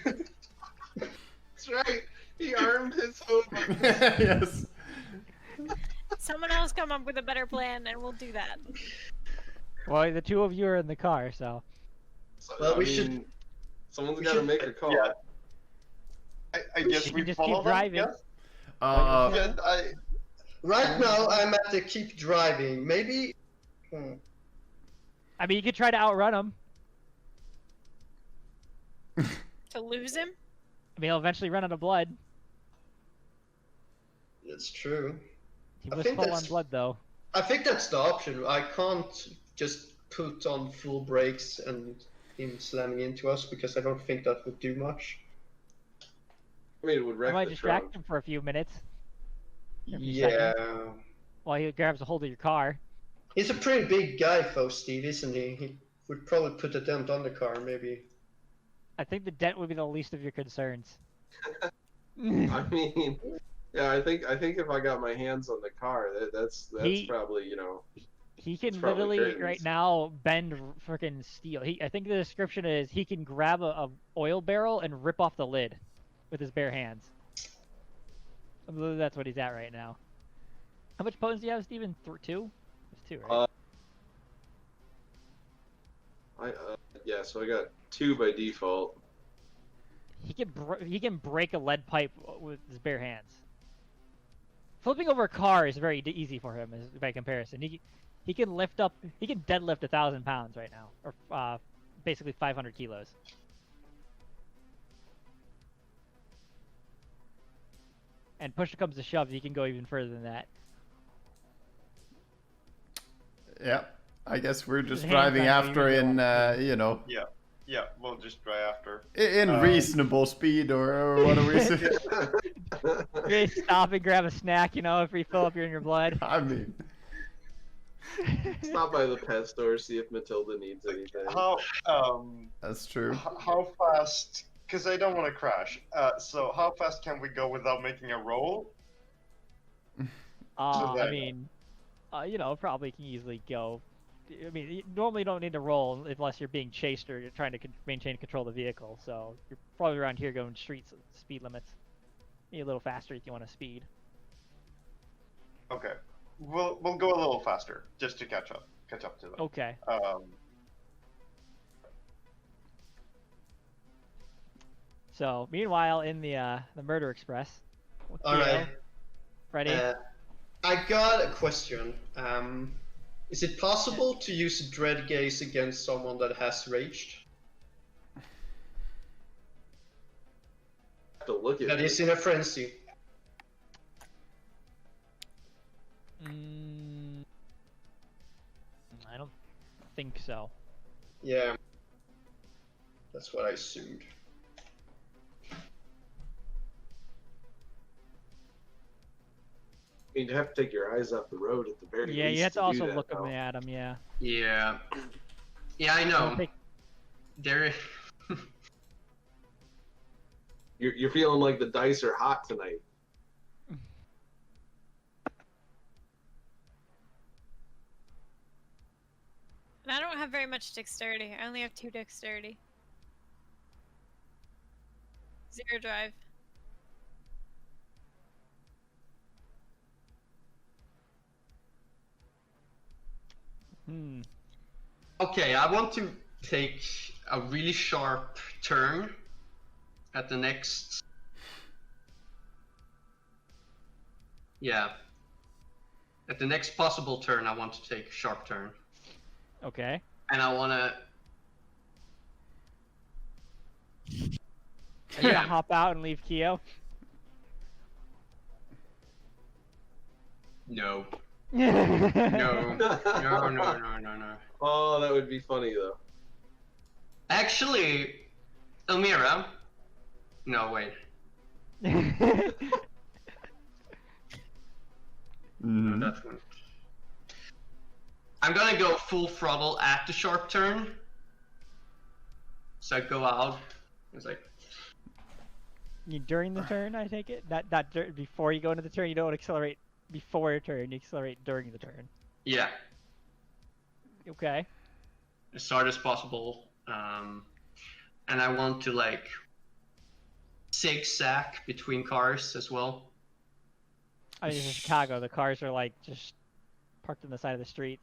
That's right. He armed his hobo. Yes. Someone else come up with a better plan, and we'll do that. Well, the two of you are in the car, so. So, Well, I we mean, should- Someone's we got to should- make a call. Yeah. I guess You we can just follow keep them, driving. yes? Uh, Right now, I'm at the keep driving. Maybe. I mean, you could try to outrun him. To lose him? I mean, he'll eventually run out of blood. It's true. He I was think full on that's- blood, though. I think that's the option. I can't just put on full brakes and him slamming into us because I don't think that would do much. I mean, it would I wreck might the distract trunk. him for a few minutes Every Yeah. while he grabs a hold of your car. He's a pretty big guy, though, Steve, isn't he? He would probably put a dent on the car, maybe. I think the dent would be the least of your concerns. I mean, yeah, I think if I got my hands on the car, that's He- probably, you know. He can It's probably literally curtains. right now bend freaking steel. I think the description is he can grab a oil barrel and rip off the lid with his bare hands. I believe that's what he's at right now. How much potence do you have, Steven? 2? It's 2, right? Yeah, so I got 2 by default. He can break a lead pipe with his bare hands. Flipping over a car is very easy for him, by comparison. He can deadlift 1,000 pounds right now, or basically 500 kilos. And push comes to shove, he can go even further than that. Yeah, I guess we're just His driving hands aren't after even in, you know, Yeah, we'll just try after. in reasonable speed, or what are we saying? You stop and grab a snack, you know, if you fill up your blood. I mean, Stop by the pet store, see if Matilda needs anything. that's true. How fast? Because I don't want to crash. So how fast can we go without making a roll? I mean, you know, probably can easily go. I mean, you normally don't need to roll unless you're being chased or you're trying to maintain control of the vehicle. So you're probably around here going speed limits. Maybe a little faster if you want to speed. Okay, we'll go a little faster just to catch up to them. Okay. So meanwhile, in the Murder Express. All right. Ready? I got a question. Is it possible to use Dread Gaze against someone that has raged? Have to look at That it. is in a frenzy. I don't think so. Yeah. That's what I assumed. You'd have to take your eyes off the road at the very least. Yeah, you have to also do that, look though. at him. Yeah. Yeah. Yeah, I know. There. You're feeling like the dice are hot tonight. And I don't have very much dexterity. I only have 2 dexterity. 0 drive. Okay, I want to take a really sharp turn at the next. Yeah. At the next possible turn, I want to take a sharp turn. Okay. And I want to. Are you gonna hop out and leave Keo? No. No. No. Oh, that would be funny though. Actually, Elmira. No, wait. No, that's one. I'm gonna go full throttle at the sharp turn. So I go out. It's like. During the turn, I take it? Not before you go into the turn, you don't accelerate before your turn, you accelerate during the turn. Yeah. Okay. As hard as possible. And I want to like zigzag between cars as well. I mean, in Chicago, the cars are like just parked on the side of the street.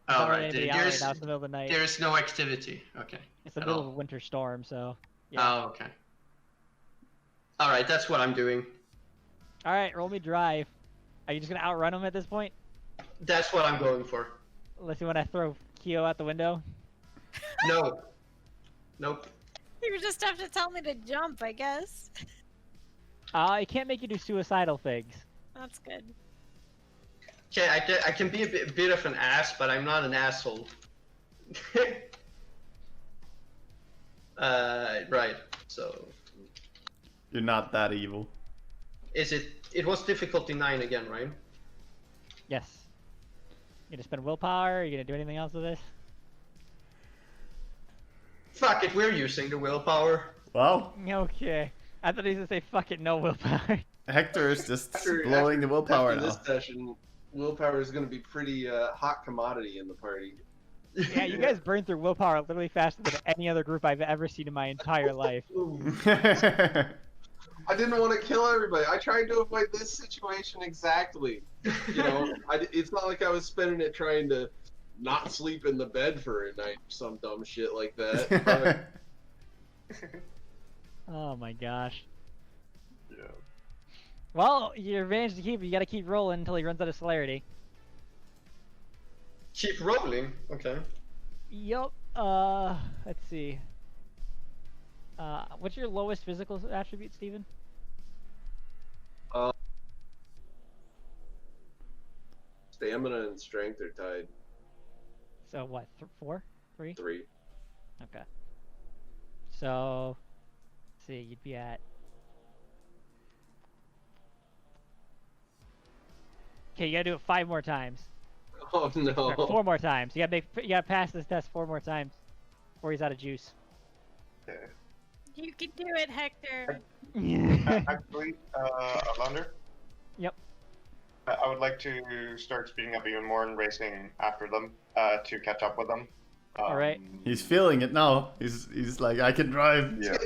Oh, right. Anybody out right now, it's the middle of the night. There's no activity. Okay. It's the middle of a winter storm, so. Yeah. Oh, okay. All right, that's what I'm doing. All right, roll me drive. Are you just gonna outrun him at this point? That's what I'm going for. Unless you want to throw Keo out the window. No. Nope. You just have to tell me to jump, I guess. I can't make you do suicidal things. That's good. Okay, I can be a bit of an ass, but I'm not an asshole. Right. So. You're not that evil. Is it? It was difficulty 9 again, right? Yes. You gonna spend willpower? Are you gonna do anything else with this? Fuck it, we're using the willpower. Well, Okay. I thought he was gonna say fuck it, no willpower. Hector is just blowing the willpower after now. this session, willpower is going to be pretty hot commodity in the party. Yeah, you guys burn through willpower literally faster than any other group I've ever seen in my entire life. I didn't want to kill everybody. I tried to avoid this situation exactly. You know, it's not like I was spending it trying to not sleep in the bed for a night or some dumb shit like that. Oh my gosh. Yeah. Well, your advantage to keep, you gotta keep rolling until he runs out of celerity. Keep rolling. Okay. Yup. Let's see. What's your lowest physical attribute, Steven? Stamina and strength are tied. So what? 4? 3? 3. Okay. So, let's see, you'd be at. Okay, you gotta do it 5 more times. Oh Or no. 4 more times. You gotta pass this test 4 more times before he's out of juice. Okay. You can do it, Hector. Actually, Alander? Yep. I would like to start speeding up even more and racing after them to catch up with them. Alright. He's feeling it now. He's like, I can drive. Yeah.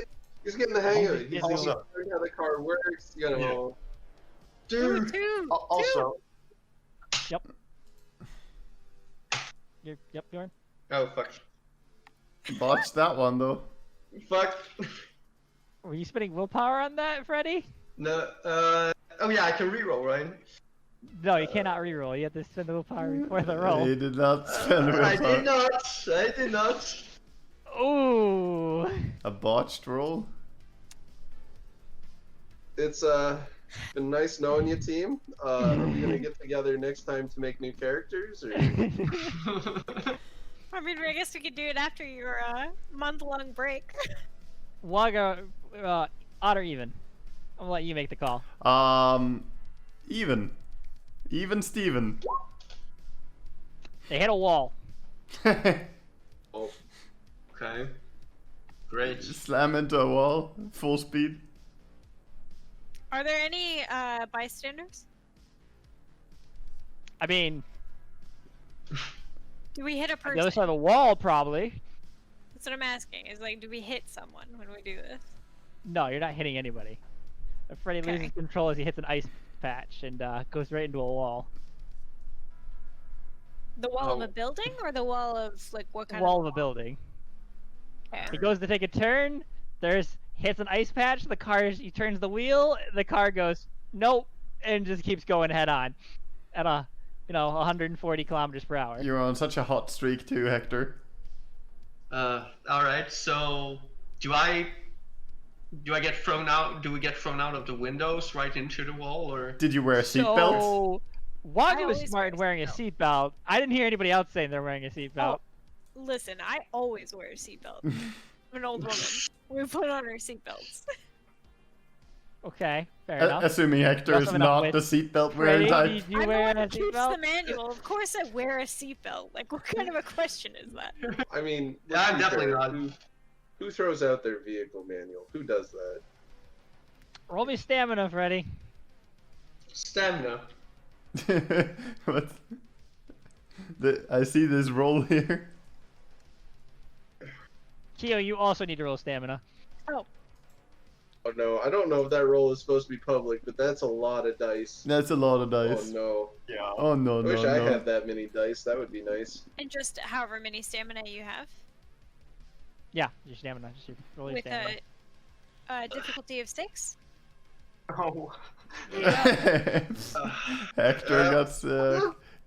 He's getting the hang of it. He's Also- learning how the car works. You know. Dude. Also, Yep, Bjorn. Oh fuck. Botched that one though. Fuck. Were you spending willpower on that, Freddy? No. Oh yeah, I can reroll, right? No, you cannot reroll. You have to spend the willpower before the roll. He did not spend I did willpower. not. I did not. Ooh. A botched roll. It's been nice knowing you, team. Are we gonna get together next time to make new characters? Or... I mean, I guess we could do it after your month-long break. Waga, odd or even? I'm gonna let you make the call. Even. Even Steven. They hit a wall. Oh, Okay. Great. Slam into a wall, full speed. Are there any bystanders? I mean, Do we hit a the person? other side of the wall, probably. That's what I'm asking. Is like, do we hit someone when we do this? No, you're not hitting anybody. If Freddy Okay. loses control as he hits an ice patch and goes right into a wall. The wall of Oh. a building, or the wall of like what kind Wall of of a building. Okay. He goes to take a turn. Hits an ice patch. He turns the wheel. The car goes nope, and just keeps going head on, at 140 kilometers per hour. You're on such a hot streak too, Hector. All right. So, do I get thrown out? Do we get thrown out of the windows right into the wall, or? Did you wear a seatbelt? So, Waga I was always smart in wear a wearing a seatbelt. I didn't hear anybody else saying they're wearing a seatbelt. Listen, I always wear a seatbelt. I'm an old woman. We put on our seatbelts. Okay, fair enough. Assuming Hector That's is enough not with the seatbelt wearing Freddy, type. did you I'm wear the a one who keeps the seatbelt? manual. Of course, I wear a seatbelt. Like, what kind of a question is that? I mean, Yeah, let's I'm be definitely fair. not. Who throws out their vehicle manual? Who does that? Roll me stamina, Freddy. Stamina. What? I see this roll here. Keo, you also need to roll stamina. Oh no, I don't know if that roll is supposed to be public, but that's a lot of dice. That's a lot of Oh dice. no. yeah. Oh no, I no, wish I no. had that many dice. That would be nice. And just however many stamina you have, Yeah, your stamina. Just roll your with stamina. a difficulty of 6. Oh. Hector got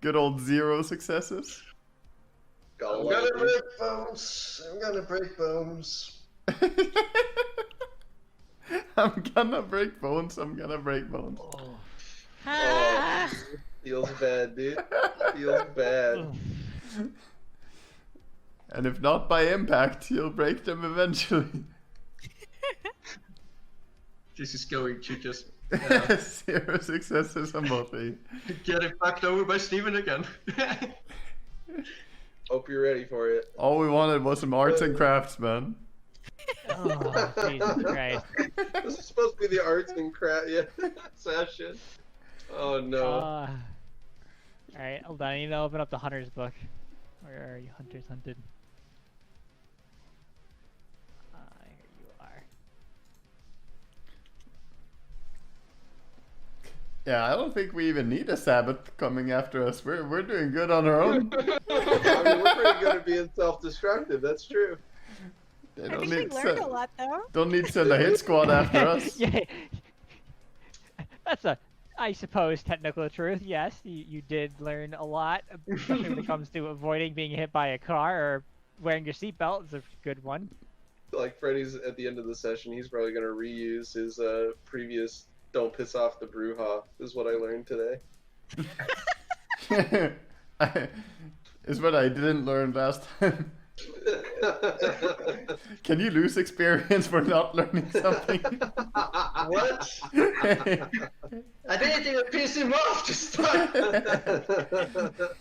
good old 0 successes. Got a I'm lot gonna of dice. break bones. I'm gonna break bones. I'm gonna break bones. I'm gonna break bones. Ah, Oh, feels bad, dude. Feels bad. And if not by impact, you'll break them eventually. This is going to just 0 successes on both of you. get it fucked over by Steven again. Hope you're ready for it. All we wanted was some arts and crafts, man. Oh, Jesus Christ. This is supposed to be the arts and craft session. Oh no. Alright, hold on. I need to open up the Hunter's book. Where are you, Hunters Hunted? Here you are. Yeah, I don't think we even need a Sabbath coming after us. We're doing good on our own. I mean, we're pretty good at being self-destructive. That's true. They I don't think we need learned a lot though. don't need to send a hit squad after us. Yeah. That's a, I suppose, technical truth. Yes, you did learn a lot, especially when it comes to avoiding being hit by a car or wearing your seatbelt is a good one. Like Freddy's at the end of the session, he's probably gonna reuse his previous "Don't piss off the Bruja" is what I learned today. Is what I didn't learn last time. Can you lose experience for not learning something? What? I didn't even piss him off to start. I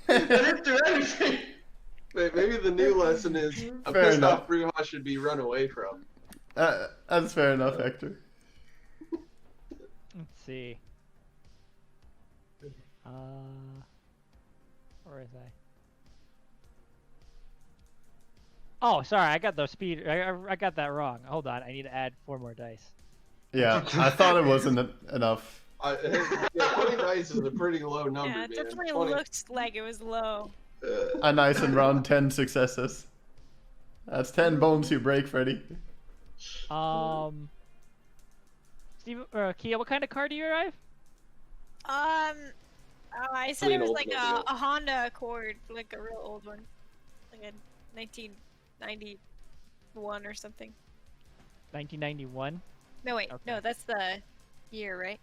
didn't do anything. Maybe the new lesson is a Fair pissed enough. off Bruja should be run away from. That's fair enough, Hector. Let's see. Where is I? Oh, sorry, I got the speed. I got that wrong. Hold on, I need to add 4 more dice. Yeah, I thought it wasn't enough. Yeah, 20 dice is a pretty low number, Yeah, it man. definitely 20. looked like it was low. A nice and round 10 successes. That's 10 bones you break, Freddy. Steve, Kia, what kind of car do you drive? I said Clean it was like Oldsmobile. a Honda Accord, like a real old one, like a 1991 or something. 1991. No wait, Okay. no, that's the year, right?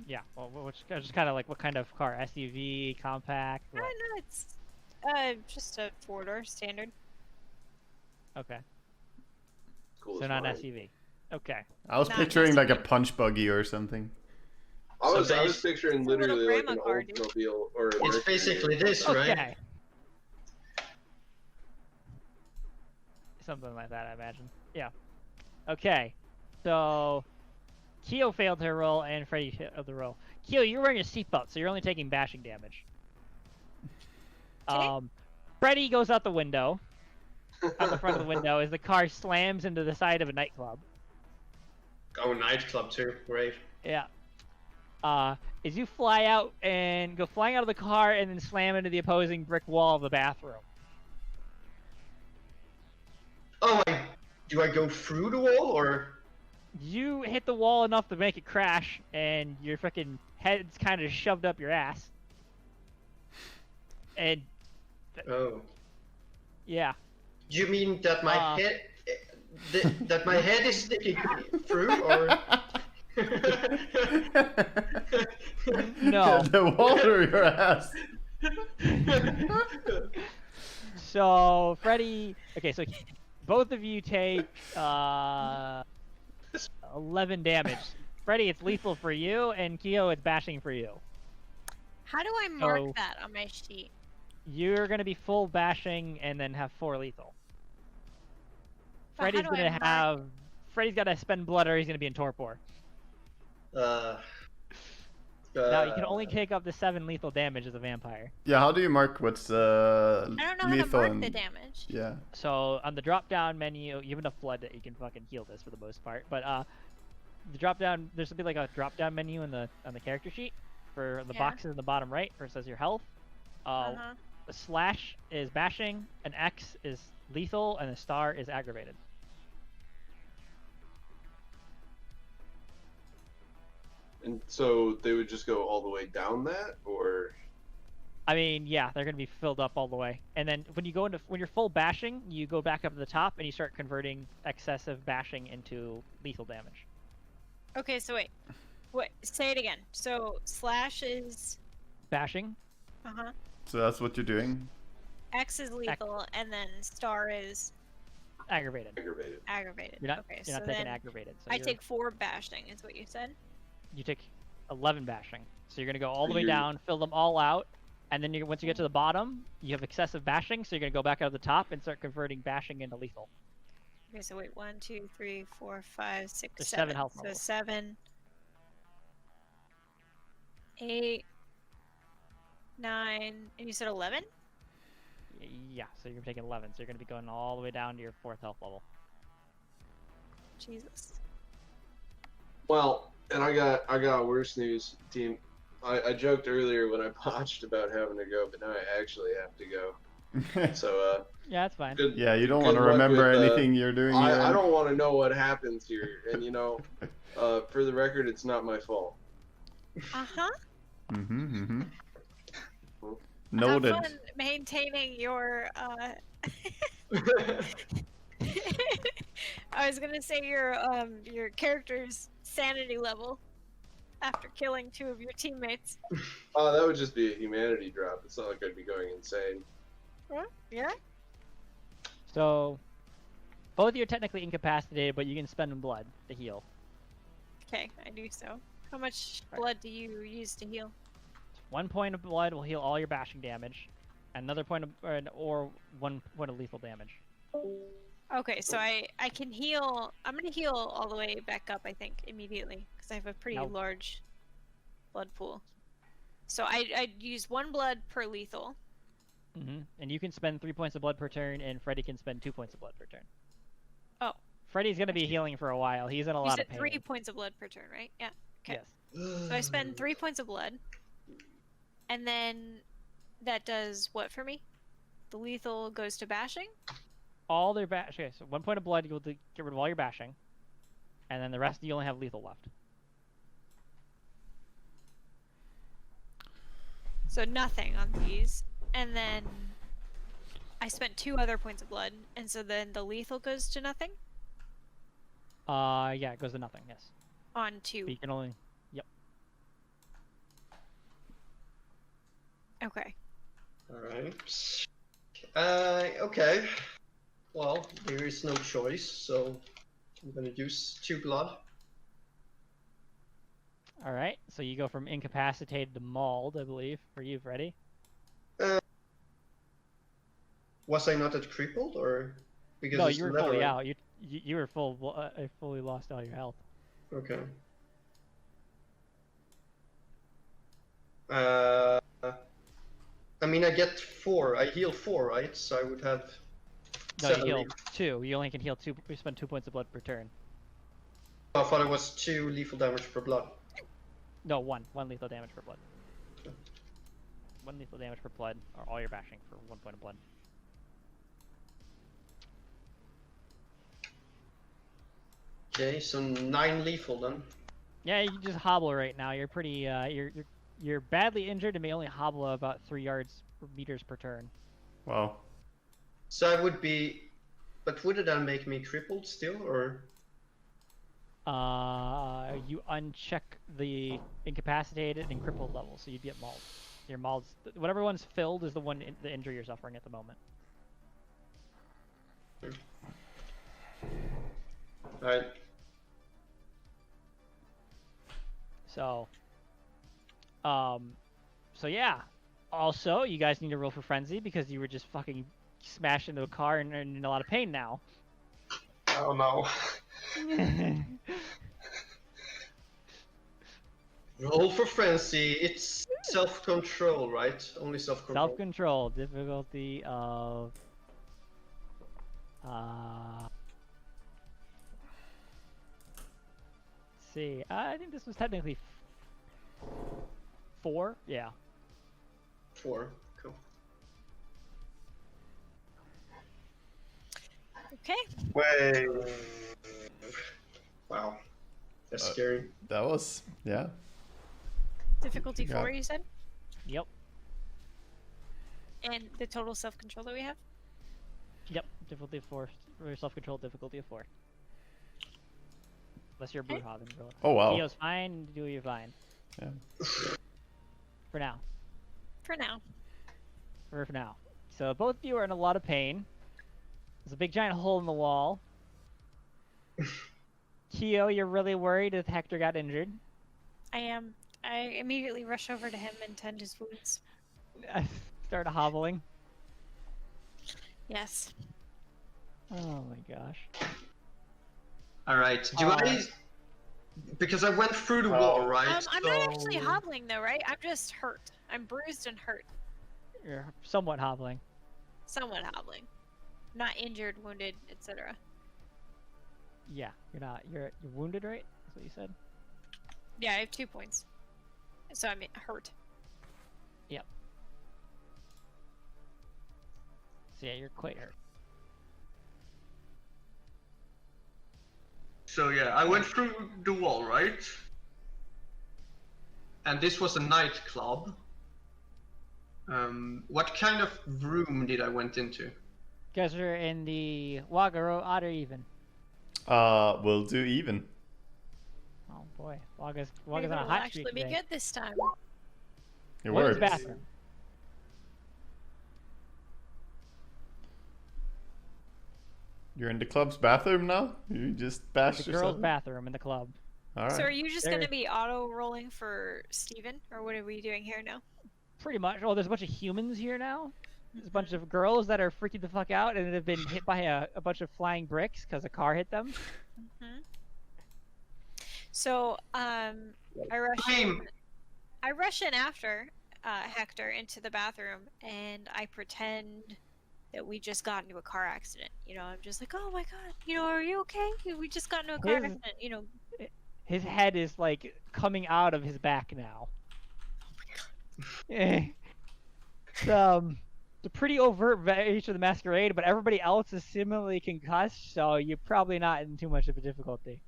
Yeah. Well, which just kind of like what kind of car? SUV, compact. No, What? it's just a 4-door standard. Okay. Cool So as not an mine. SUV. Okay. I was Not picturing like a necessarily. punch buggy or something. I was So picturing It's a little literally like grandma an car, dude. Oldsmobile or a It's Mercury. basically this, right? Okay. Something like that, I imagine. Yeah. Okay. So, Keo failed her roll and Freddy failed the roll. Keo, you're wearing a seatbelt, so you're only taking bashing damage. Okay. Freddy goes out the window. Out the front of the window as the car slams into the side of a nightclub. Oh, nightclub too. Great. Yeah. As you fly out and go flying out of the car and then slam into the opposing brick wall of the bathroom. Oh, do I go through the wall or? You hit the wall enough to make it crash, and your freaking head's kind of shoved up your ass. And Oh. yeah, You mean that my head, that my head is sticking through, or? no. The water your ass. So Freddy, okay, so both of you take 11 damage. Freddy, it's lethal for you, and Keo, it's bashing for you. How do I mark So- that on my sheet? You're gonna be full bashing and then have 4 lethal. But how Freddy's do I gonna mark have. Freddy's gotta spend blood or he's gonna be in torpor. Now you can only take up to 7 lethal damage as a vampire. Yeah, how do you mark what's I don't know how to lethal mark and... the damage. Yeah. So on the drop down menu, you have enough blood that you can fucking heal this for the most part. But the drop down, there's something like a drop down menu on the character sheet for the Yeah. boxes in the bottom right where it says your health. Uh-huh. A slash is bashing, an X is lethal, and a star is aggravated. And so they would just go all the way down that, or I mean, yeah, they're gonna be filled up all the way. And then when you're full bashing, you go back up to the top and you start converting excessive bashing into lethal damage. Okay, so wait. Say it again. So slash is Bashing, uh-huh. So that's what you're doing? X is lethal, and then star is aggravated. aggravated. aggravated. You're not okay, you're so not taking then aggravated. So I you're- take 4 bashing, is what you said? you take 11 bashing. So you're gonna go all the So way you- down, fill them all out, and then once you get to the bottom, you have excessive bashing, so you're gonna go back out of the top and start converting bashing into lethal. Okay, so wait, 1, 2, 3, 4, 5, 6, There's 7. 7 health So levels. 7, 8, 9, and you said 11? Yeah, so you're taking 11, so you're gonna be going all the way down to your 4th health level. Jesus. Well, and I got worse news, team. I joked earlier when I botched about having to go, but now I actually have to go. So, Yeah, that's fine. good, Yeah, you don't good want to luck remember with, anything you're doing here. I don't want to know what happens here. And, you know, for the record, it's not my fault. Uh-huh. Mm-hmm. Well, Noted. Have fun maintaining your, I was gonna say your character's sanity level after killing 2 of your teammates. Oh, that would just be a humanity drop. It's not like I'd be going insane. Huh? Yeah? So, both of you are technically incapacitated, but you can spend blood to heal. Okay, I do so. How much blood do you use to heal? 1 point of blood will heal all your bashing damage, and another point of, or 1 point of lethal damage. Okay, so I can heal. I'm gonna heal all the way back up, I think, immediately, because I have a pretty Nope. large blood pool. So I'd use 1 blood per lethal. And you can spend 3 points of blood per turn, and Freddy can spend 2 points of blood per turn. Oh. Freddy's gonna be healing for a while. He's in a You lot said of pain. 3 points of blood per turn, right? Yeah. Okay. Yes. So I spend 3 points of blood, and then that does what for me? The lethal goes to bashing. All their okay, so 1 point of blood, you'll get rid of all your bashing, and then the rest you only have lethal left. So nothing on these, and then I spent 2 other points of blood, and so then the lethal goes to nothing Yeah, it goes to nothing. Yes. on 2. But you can only. Yep. Okay. Alright. Okay. Well, there is no choice, so I'm gonna use 2 blood. All right. So you go from incapacitated to mauled, I believe, for you, Freddy. Was I not at crippled, or because No, it's you were level, fully right? out. You were fully lost all your health. Okay. I mean, I get 4. I heal 4, right? So I would have. No, you 7 heal lethal. 2. You only can heal 2. You spend 2 points of blood per turn. I thought it was 2 lethal damage per blood. No, 1. 1 lethal damage per blood. 1 lethal damage per blood, or all your bashing for 1 point of blood. Okay, so 9 lethal then. Yeah, you just hobble right now. You're pretty. You're badly injured and may only hobble about 3 yards or meters per turn. Wow. So I would be. But would it then make me crippled still, or? You uncheck the incapacitated and crippled level, so you'd be at mauled. Your mauled, whatever one's filled is the injury you're suffering at the moment. Alright. So yeah. Also, you guys need to roll for frenzy because you were just fucking smashed into a car and are in a lot of pain now. Oh no. Roll for frenzy. It's self-control, right? Only self-control. Self-control, difficulty of let's see. I think this was technically 4. Yeah. 4. Cool. Okay. Wait. Wow. That's scary. That was, yeah. Difficulty Yeah. 4, you said? Yep. And the total self-control that we have? Yep. Difficulty of 4. Or self-control difficulty of 4. Unless you're a Okay. Brewhaven, bro. Oh, wow. Neo's fine. Do you fine? Yeah. For now. For now. For now. So both of you are in a lot of pain. There's a big giant hole in the wall. Keo, you're really worried if Hector got injured. I am. I immediately rush over to him and tend his wounds. I start hobbling. Yes. Oh my gosh. Alright. Do I. Because I went through the wall, right? I'm not actually hobbling though, right? I'm just hurt. I'm bruised and hurt. You're somewhat hobbling. Somewhat hobbling. Not injured, wounded, etc. Yeah, you're not. You're wounded, right? That's what you said. Yeah, I have 2 points. So I'm hurt. So yeah, you're quite hurt. So yeah, I went through the wall, right? And this was a nightclub. What kind of room did I went into? You guys are in the Waga row, odd or even? We'll do even. Oh boy, Waga's Maybe on a it'll hot actually streak be today. good this time. It Women's works. bathroom. You're in the club's bathroom now? You just bashed The yourself? girls' bathroom in the club. Alright. So are you just There. gonna be auto rolling for Steven? Or what are we doing here now? Pretty much. Oh, there's a bunch of humans here now. There's a bunch of girls that are freaking the fuck out and have been hit by a bunch of flying bricks because a car hit them. So, I Flame. rush in after Hector into the bathroom, and I pretend that we just got into a car accident. You know, I'm just like, oh my god, you know, are you okay? We just got into a car His- accident. You know, His head is like coming out of his back now. It's a pretty overt variation of the masquerade, but everybody else is similarly concussed, so you're probably not in too much of a difficulty.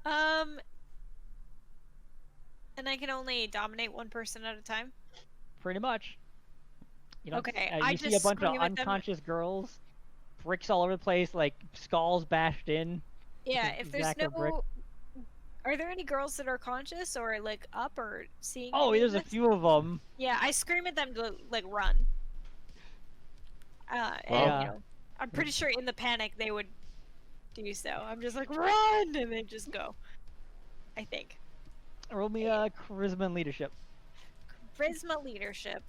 and I can only dominate one person at a time. Pretty much. You know, Okay, you I see a just bunch of scream at them. unconscious girls, bricks all over the place, like skulls bashed in. Yeah, This if there's exact brick. no, are there any girls that are conscious or like up or seeing? Oh, any of there's a this? few of them. Yeah, I scream at them to like run. And Well- you know, I'm pretty sure in the panic they would do so. I'm just like run, and they just go. I think. Roll me charisma and leadership. Charisma leadership.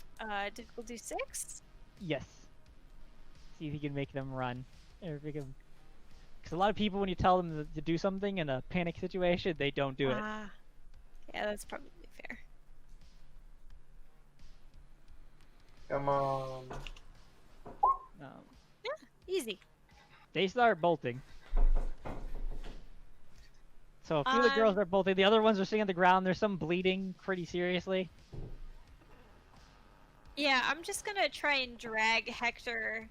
Difficulty 6. Yes. See if you can make them run. Because a lot of people, when you tell them to do something in a panic situation, they don't do it. Yeah, that's probably fair. Come on. Easy. They start bolting. So a few of the girls are bolting. The other ones are sitting on the ground. There's some bleeding pretty seriously. Yeah, I'm just gonna try and drag Hector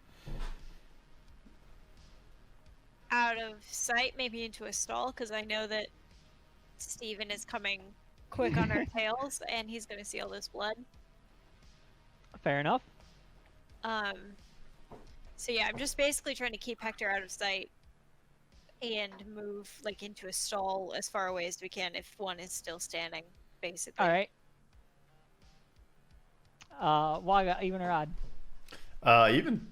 out of sight, maybe into a stall, because I know that Steven is coming quick on our tails, and he's gonna see all this blood. Fair enough. So yeah, I'm just basically trying to keep Hector out of sight and move like into a stall as far away as we can if one is still standing, basically. All right. Waga, even or odd? Even.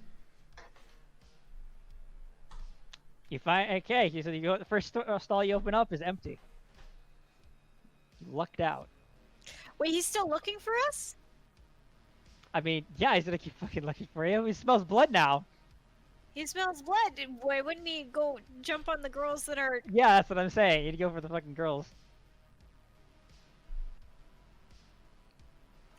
You find okay. So you go. The first stall you open up is empty. You lucked out. Wait, he's still looking for us? I mean, yeah, he's gonna keep fucking looking for you. He smells blood now. He smells blood. Why wouldn't he go jump on the girls that are? Yeah, that's what I'm saying. You'd go for the fucking girls.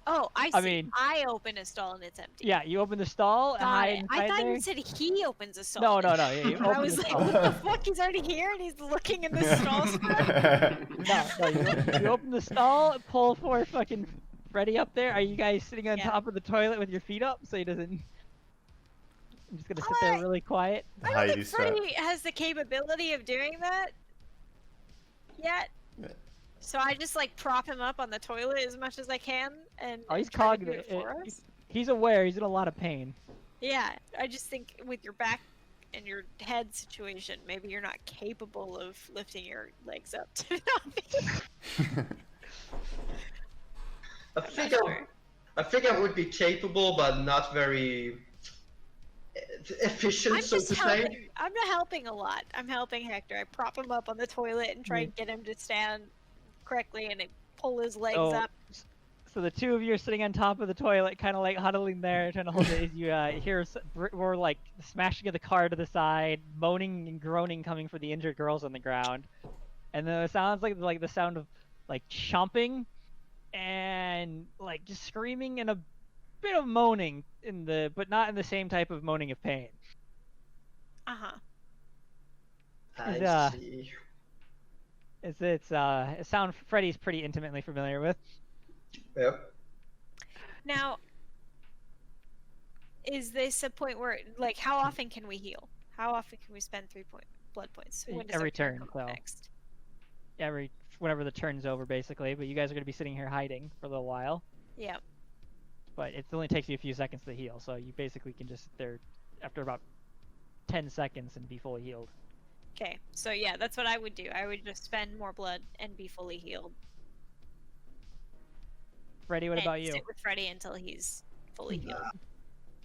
Oh, I see. I mean- I open a stall and it's empty. Yeah, you open the stall and Got hide it. inside I thought there. you said he opens a stall. No. Yeah, you I open was the like, stall. what the fuck? He's already here and he's looking in the stall spot? No, you open the stall, pull for fucking Freddy up there. Are you guys sitting on Yeah. top of the toilet with your feet up so he doesn't? I'm just gonna sit there really quiet. I don't Heidi think strap. Freddy has the capability of doing that yet. Yeah. So I just like prop him up on the toilet as much as I can, and Oh, he's try to do cognitive. it for us. He's aware. He's in a lot of pain. Yeah, I just think with your back and your head situation, maybe you're not capable of lifting your legs up to not be. I think I would be capable, but not very efficient, I'm so just to helping. say. I'm not helping a lot. I'm helping Hector. I prop him up on the toilet and try and get him to stand correctly and pull his legs up. So the two of you are sitting on top of the toilet, kind of like huddling there, trying to hold it. As you hear more like the smashing of the car to the side, moaning and groaning coming from the injured girls on the ground, and then it sounds like the sound of like chomping, and like just screaming and a bit of moaning but not in the same type of moaning of pain. Uh huh. I And, see. It's a sound Freddy's pretty intimately familiar with. Yep. Now, is this a point where, like, how often can we heal? How often can we spend 3 blood points? When does Every our turn, come so. next? Whenever the turn's over, basically. But you guys are gonna be sitting here hiding for a little while. Yeah. But it only takes you a few seconds to heal, so you basically can just sit there after about 10 seconds and be fully healed. Okay, so yeah, that's what I would do. I would just spend more blood and be fully healed. Freddy, what and about you? Sit with Freddy until he's fully healed.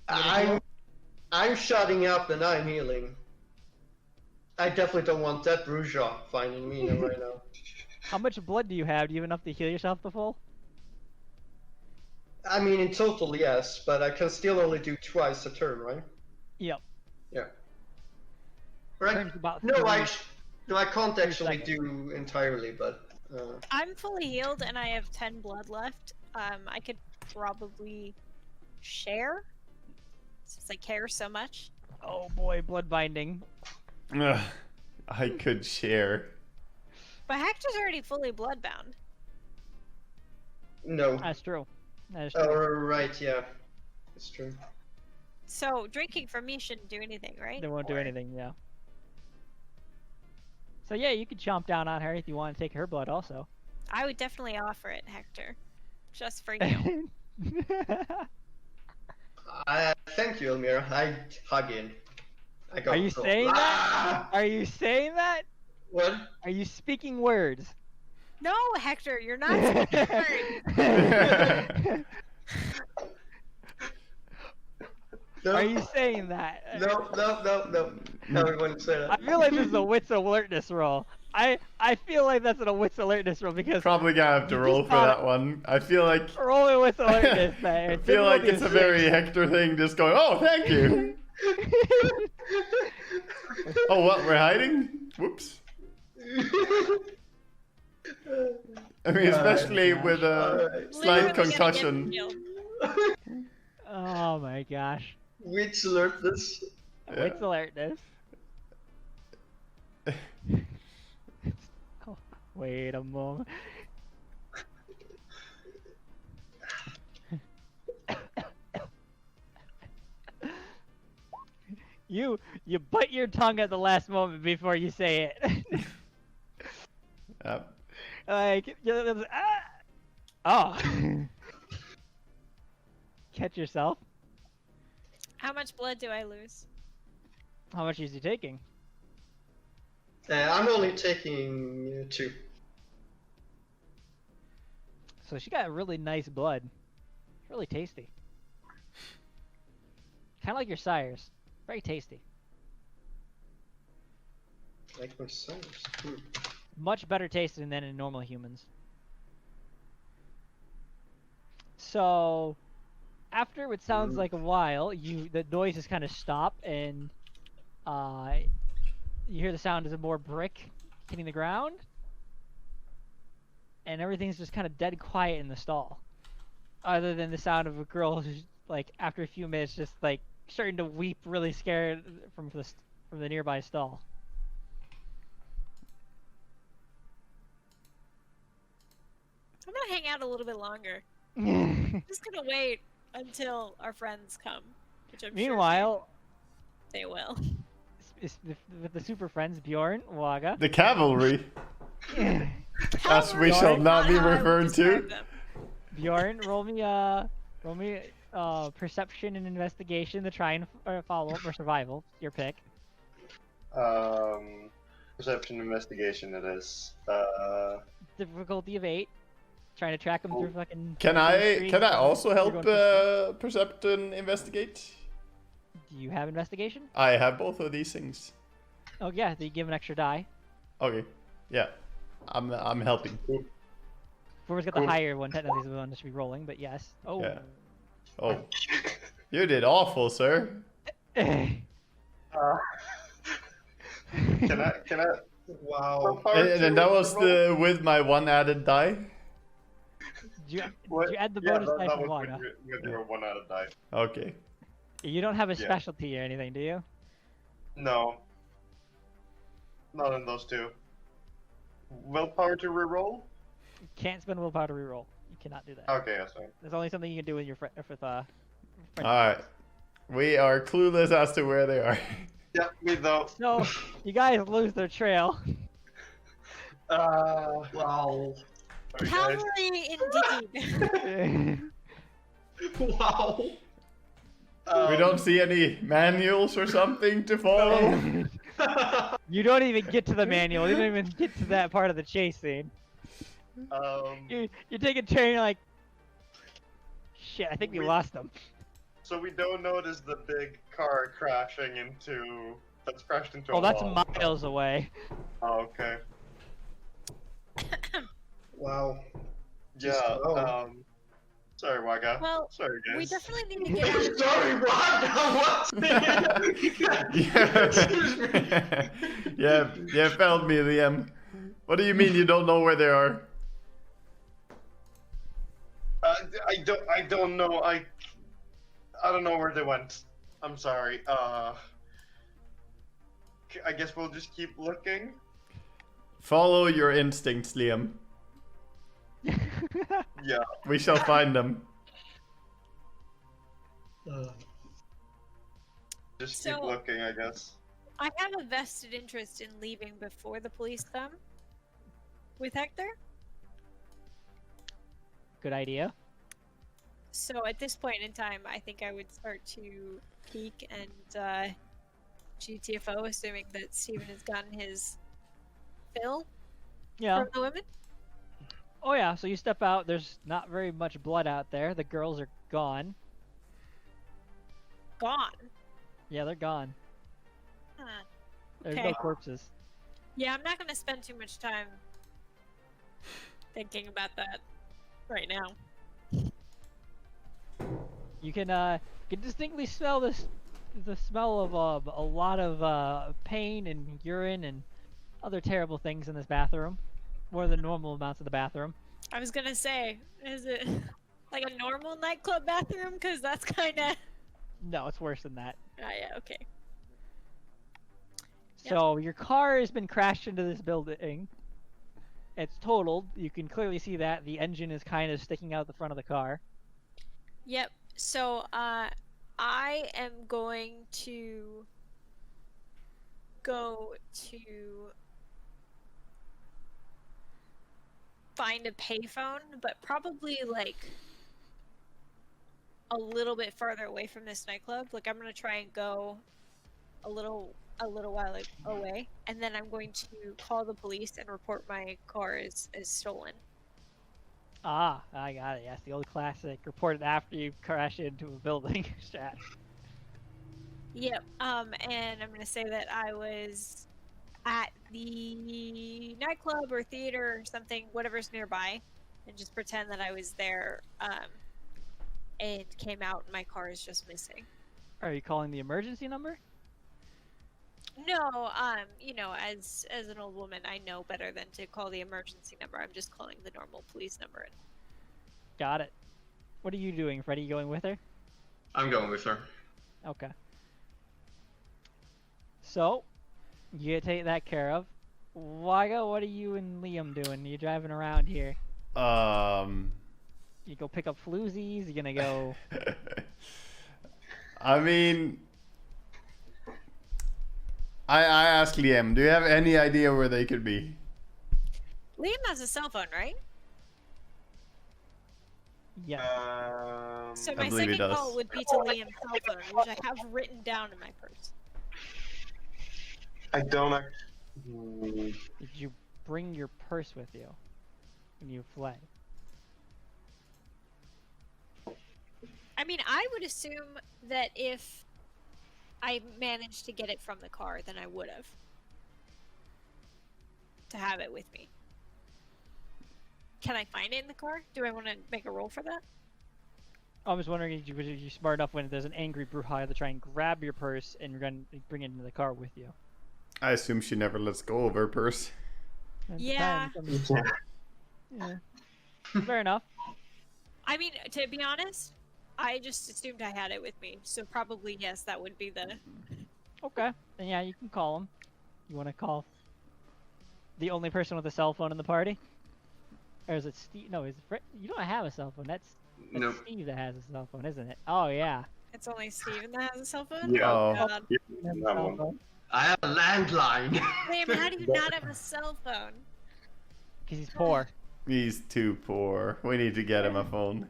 I'm shutting up and I'm healing. I definitely don't want that Bruja finding me right now. How much blood do you have? Do you have enough to heal yourself to full? I mean, in total, yes, but I can still only do twice a turn, right? Yep. Yeah. Right? Turn's about No, 3 I can't actually seconds. do entirely, but. I'm fully healed and I have 10 blood left. I could probably share, since I care so much. Oh boy, blood binding. Ugh, I could share. But Hector's already fully bloodbound. No. That's true. That is true. Oh, right, yeah. It's true. So drinking from me shouldn't do anything, right? They won't do Or- anything, yeah. So yeah, you could chomp down on her if you want to take her blood also. I would definitely offer it, Hector. Just for you. Thank you, Elmira. I hug in. I go. Are you saying that? Ah! Are you saying that? What? Are you speaking words? No, Hector, you're not speaking words. No. Are you saying that? No. I wouldn't say that. I feel like this is a wits alertness roll. I feel like that's a wits alertness roll because Probably gonna have to You roll just for got that it. one. I feel like rolling wits alertness there. I feel like it's a very Hector thing, just going, "Oh, thank you." Oh, what? We're hiding? Whoops. I mean, especially gosh. with a Alright. slight Literally gonna get concussion. healed. Oh my gosh. Which alert this? Yeah. Wits alertness. Oh, wait a moment. You bite your tongue at the last moment before you say it. Yep. Like, oh. Catch yourself. How much blood do I lose? How much is he taking? I'm only taking 2. So she got really nice blood. Really tasty. Kind of like your sire's. Very tasty. Like my sons. Much better tasting than in normal humans. So, after what sounds like a while, the noises kind of stop, and you hear the sound of more brick hitting the ground, and everything's just kind of dead quiet in the stall, other than the sound of a girl who's like after a few minutes just like starting to weep, really scared from the nearby stall. I'm gonna hang out a little bit longer. I'm just gonna wait until our friends come. Which I'm Meanwhile, sure they will. with the super friends Bjorn, Waga. The cavalry, as we Cavalry shall is not be how I would referred describe to. them. Bjorn, roll me perception and investigation to try and follow up or survival. Your pick. Perception investigation it is. Difficulty of 8. Trying to track him through fucking. Can I also You're help going for percept and investigate? Do you have investigation? I have both of these things. Oh yeah, do you give an extra die? Okay, yeah, I'm helping. Whoever's got the higher one technically is the one that should be rolling, but yes. Oh. Yeah. Oh, you did awful, sir. Can I? Wow. And that was with my 1 added die. Did you add the bonus die from Waga? With your 1 added die. Okay. You don't have a Yeah. specialty or anything, do you? No. Not in those two. willpower to reroll? You can't spend willpower to reroll. You cannot do that. Okay, that's fine. There's only something you can do with your friend. Friend. Alright. We are clueless as to where they are. Yeah, me though. So, you guys lose their trail. Wow. Okay. Cavalry indeed. Wow. We don't see any manuals or something to follow. You don't even get to the manual. You don't even get to that part of the chase scene. You take a turn, you're like, shit, I think we lost them. So we don't notice the big car crashing into. That's crashed into Oh, a that's wall. miles away. Oh, okay. Wow. Yeah. Oh. Sorry, Waga. Well, sorry, guys. we definitely need to get out of Sorry, Waga. What? Yeah, failed me, Liam. What do you mean you don't know where they are? I don't know. I don't know where they went. I'm sorry. I guess we'll just keep looking. Follow your instincts, Liam. Yeah. We shall find them. Just keep So- looking, I guess. I have a vested interest in leaving before the police come with Hector. Good idea. So at this point in time, I think I would start to peek and GTFO, assuming that Steven has gotten his fill Yeah. from the women. Oh yeah, so you step out, there's not very much blood out there. The girls are gone. Gone. Yeah, they're gone. Huh. There's Okay. no corpses. Yeah, I'm not going to spend too much time thinking about that right now. You can distinctly smell the smell of a lot of pain and urine and other terrible things in this bathroom. More than normal amounts of the bathroom. I was going to say, is it like a normal nightclub bathroom? Because that's kind of... No, it's worse than that. Oh, yeah, okay. Yep. So your car has been crashed into this building. It's totaled. You can clearly see that the engine is kind of sticking out the front of the car. Yep. So, I am going to go to find a payphone, but probably like a little bit farther away from this nightclub. Like I'm gonna try and go a little while away, and then I'm going to call the police and report my car is stolen. Ah, I got it. Yes, the old classic. Reported after you crash into a building. Strat. Yep. And I'm gonna say that I was at the nightclub or theater or something, whatever's nearby, and just pretend that I was there. And came out, and my car is just missing. Are you calling the emergency number? No, you know, as an old woman, I know better than to call the emergency number. I'm just calling the normal police number. Got it. What are you doing, Freddy? You going with her? I'm going with her. Okay. So, you take that care of. Waga, what are you and Liam doing? You driving around here? You go pick up floozies? You gonna go... I mean, I asked Liam, do you have any idea where they could be? Liam has a cell phone, right? Yeah. So I my believe he second does. call would be to Liam's cell phone, which I have written down in my purse. I don't actually. Did you bring your purse with you when you fled? I mean, I would assume that if I managed to get it from the car, then I would have. To have it with me. Can I find it in the car? Do I want to make a roll for that? I was wondering if you smart enough when there's an angry brouhaha to try and grab your purse and bring it into the car with you. I assume she never lets go of her purse. It Yeah. depends. Yeah. Fair enough. I mean, to be honest, I just assumed I had it with me. So probably, yes, that would be the... Okay. Then yeah, you can call him. You want to call the only person with a cell phone in the party? Or is it Steve? No, is it you don't have a cell phone. That's Nope. Steve that has a cell phone, isn't it? Oh yeah. It's only Steven that has a cell phone? Yeah. Oh. God. Yeah, You have a that cell one. phone. I have a landline. Liam, how do you not have a cell phone? Because he's poor. He's too poor. We need to get him a phone.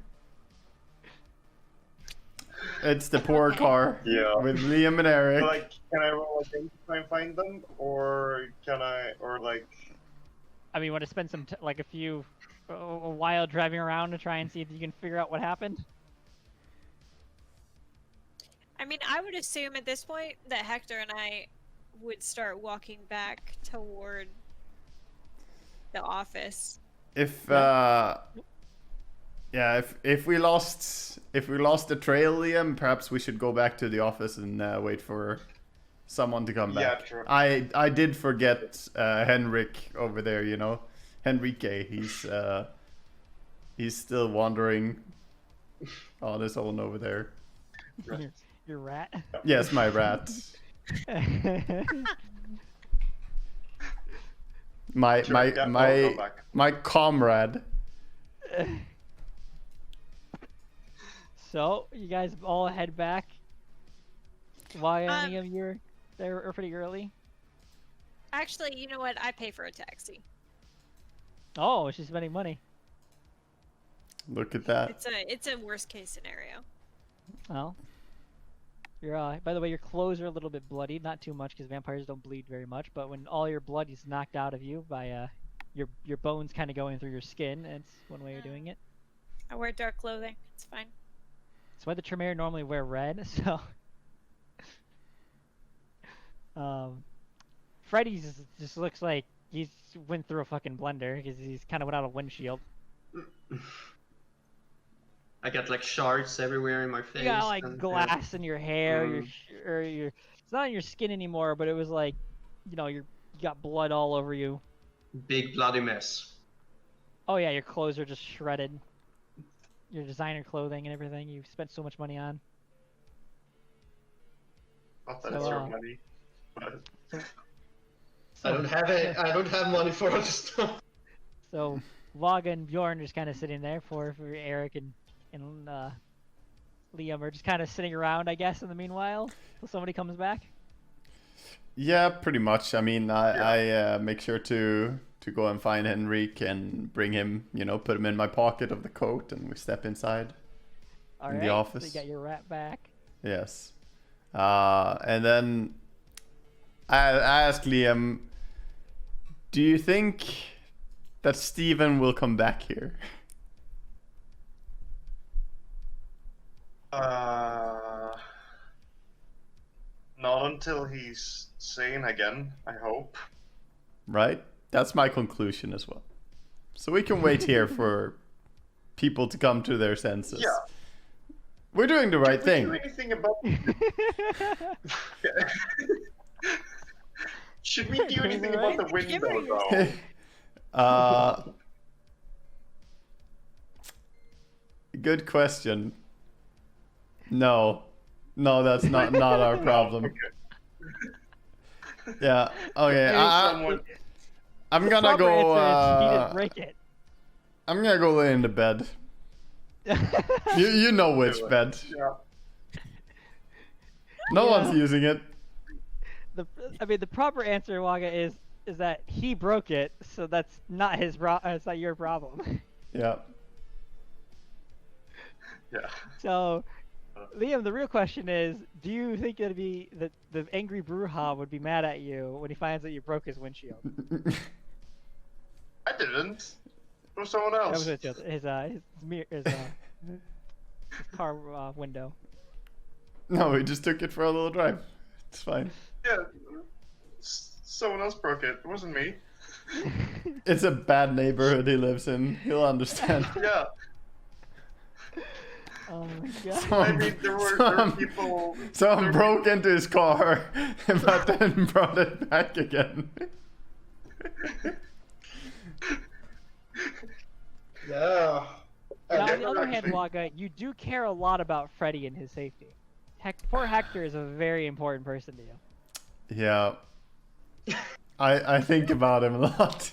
It's the poor car. Yeah. With Liam and Eric. But, like, can I roll a game to try and find them, or can I, or like? I mean, want to spend some like a while driving around to try and see if you can figure out what happened? I mean, I would assume at this point that Hector and I would start walking back toward the office. If if we lost the trail, Liam, perhaps we should go back to the office and wait for someone to come Yeah, back. true. I did forget Henrik over there. You know, Henrique. He's still wandering on his own over there. Your rat. Yes, my rat. My Sure, my yeah, I'll my go back. my comrade. So you guys all head back. Why any Um, of you are pretty early? Actually, you know what? I pay for a taxi. Oh, she's spending money. Look at that. It's a worst case scenario. Well, you're by the way, your clothes are a little bit bloody, not too much because vampires don't bleed very much. But when all your blood is knocked out of you by your bones kind of going through your skin, it's one way of doing it. I wear dark clothing. It's fine. That's why the Tremere normally wear red. So, Freddy's just looks like he's went through a fucking blender because he's kind of without a windshield. I got like shards everywhere in my face. You got like and, glass in your hair, your it's not on your skin anymore, but it was like, you know, you got blood all over you. big bloody mess. Oh yeah, your clothes are just shredded. Your designer clothing and everything you've spent so much money on. Not that So, it's your money. But I don't have money for all this stuff. So Waga and Bjorn are just kind of sitting there for Eric and Liam are just kind of sitting around, I guess, in the meanwhile, till somebody comes back. Yeah, pretty much. I mean, I make sure to go and find Henrik and bring him, you know, put him in my pocket of the coat, and we step inside All in right, the office. So you got your rat back. Yes. And then I asked Liam, do you think that Steven will come back here? Not until he's sane again, I hope. Right? That's my conclusion as well. So we can wait here for people to come to their senses. Yeah. We're doing the right Did thing. we do anything about... Should we do anything about the window, though? Good question. No, that's not our problem. Yeah. Okay. I'm gonna Proper go. answer is he didn't break it. I'm gonna go lay in the bed. You know which bed. Yeah. No Yeah. one's using it. The proper answer, Waga, is that he broke it, so that's not his it's not your problem. Yeah. Yeah. So, Liam, the real question is, do you think it'd be that the angry Bruja would be mad at you when he finds that you broke his windshield? I didn't. It was someone That else. was his car window. No, we just took it for a little drive. It's fine. Yeah. Someone else broke it. It wasn't me. It's a bad neighborhood he lives in. He'll understand. Yeah. Oh my god. I mean, there were people. Someone broke into his car, but then brought it back again. Yeah. Now, on the other hand, Waga, you do care a lot about Freddy and his safety. Poor Hector is a very important person to you. Yeah. I think about him a lot.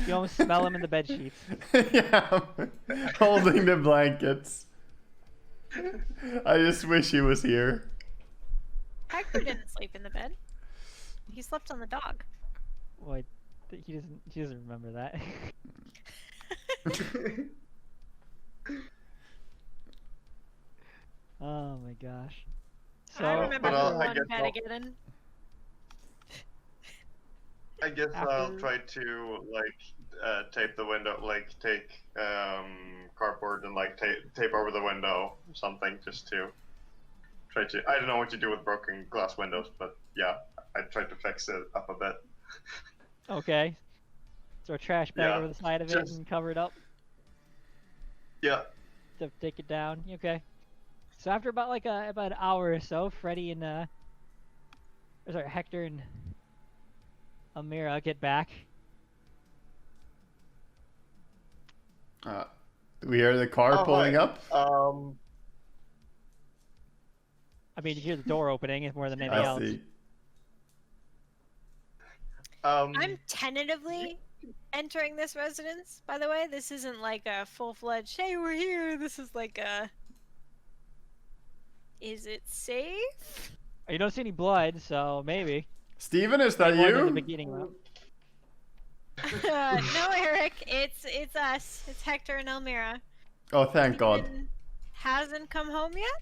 You almost smell him in the bed sheets. Yeah, holding the blankets. I just wish he was here. Hector didn't sleep in the bed. He slept on the dog. Boy, he doesn't remember that. Oh my gosh. So, I remember but, who I won guess I'll- Patagonin. I guess I'll After- try to like tape the window, like take cardboard and like tape over the window or something, just to try to. I don't know what you do with broken glass windows, but yeah, I tried to fix it up a bit. okay. Throw a trash bag Yeah, over the side of it just- and cover it up Yeah. to take it down. Okay. So after about about an hour or so, Freddy and Hector and Amira get back. We hear the car Oh, pulling hi. up. I mean, you hear the door opening if more than anything I else. see. I'm tentatively entering this residence, by the way. This isn't like a full-fledged, hey, we're here. This is like a... Is it safe? You don't see any blood, so maybe. Steven, is that Blood in the you? beginning room. No, Eric, it's us. It's Hector and Elmira. Oh, thank God. Steven hasn't come home yet?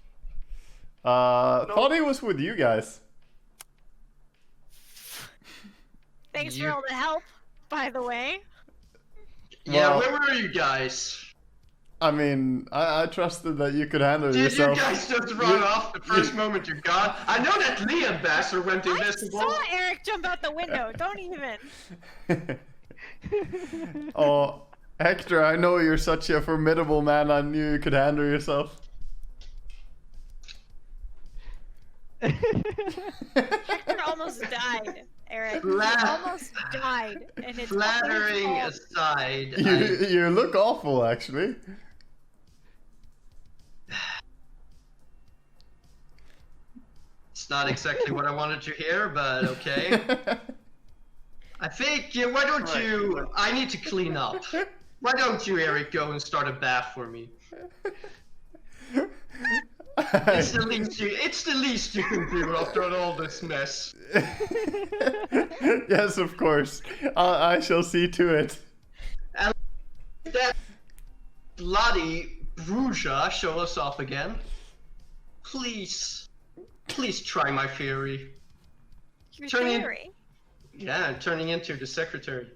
Thought he was with you guys. Thanks You- for all the help, by the way. Yeah, Well- where were you guys? I mean, I trusted that you could handle Did you yourself. guys just run off the first moment you got? I know that Liam bastard went I invisible. saw Eric jump out the window. Don't even. Oh, Hector, I know you're such a formidable man. I knew you could handle yourself. Hector almost died, Eric. He Flat- almost died. And it's Flattering all his fault. aside, You look awful, actually. it's not exactly what I wanted to hear, but okay. I think, yeah, why don't you... I need to clean up. Why don't you, Eric, go and start a bath for me? It's the least you can do after all this mess. Yes, of course. I shall see to it. That bloody Bruja show us off again. Please try my theory. Your Turn in- theory. Yeah, turning into the secretary.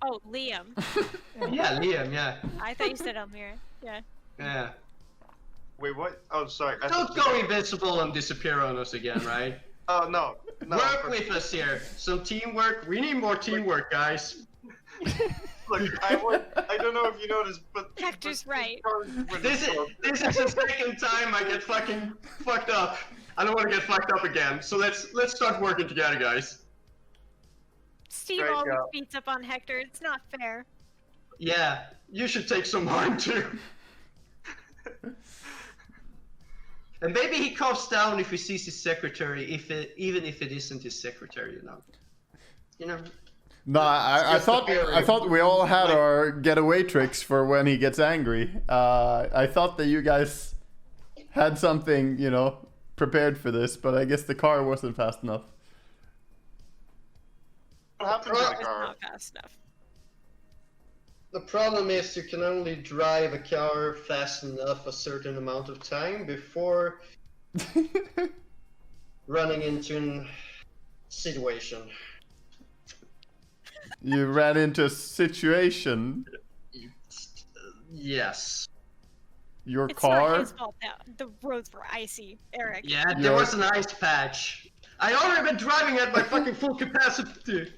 Oh, Liam. Yeah, Liam, yeah. I thought you said Elmira. Yeah. Yeah. Wait, what? Oh, sorry. I Don't thought go you- invincible and disappear on us again, right? Oh no. Work for- with us here. Some teamwork. We need more teamwork, guys. Look, I don't know if you noticed, but Hector's right. This is the second time I get fucking fucked up. I don't want to get fucked up again. So let's start working together, guys. Steve Right, always yeah. beats up on Hector. It's not fair. Yeah, you should take some harm too. And maybe he coughs down if he sees his secretary, even if it isn't his secretary, you know. You know. No, I Just the thought theory. we all had our getaway tricks for when he gets angry. I thought that you guys had something, you know, prepared for this, but I guess the car wasn't fast enough. What happened to the It's car? not fast enough. The problem is you can only drive a car fast enough a certain amount of time before running into a situation. You ran into a situation. Yes. Your It's car. not his fault that the roads were icy, Eric. Yeah, there was an ice patch. I already been driving at my fucking full capacity.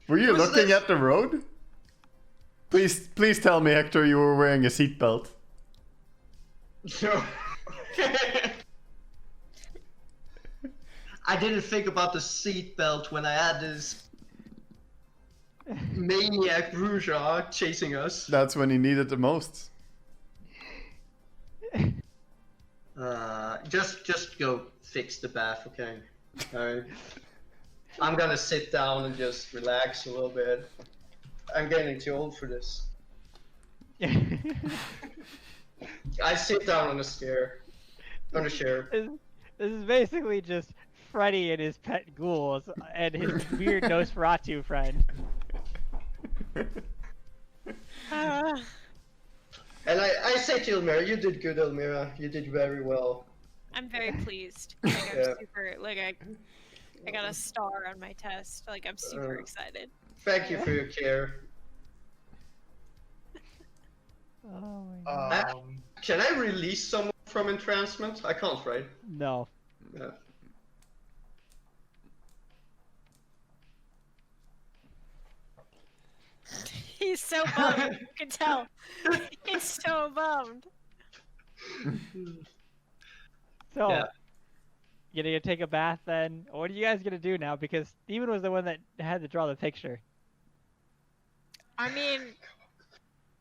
Were you Was looking this- at the road? Please tell me, Hector, you were wearing a seatbelt. No. I didn't think about the seatbelt when I had this maniac Bruja chasing us. That's when you need it the most. Just go fix the bath, okay? Alright. I'm gonna sit down and just relax a little bit. I'm getting too old for this. I sit down on a chair. This is basically just Freddy and his pet ghouls and his weird Nosferatu friend. And I say to Elmira, you did good, Elmira. You did very well. I'm very pleased. Like, I'm super, like, I got a star on my test. Like, I'm super excited. Thank you for your care. Oh my God. Can I release someone from entrancement? I can't, right? No. Yeah. He's so bummed. You can tell. He's so bummed. So, Yeah. you gonna take a bath then? What are you guys gonna do now? Because Steven was the one that had to draw the picture. I mean,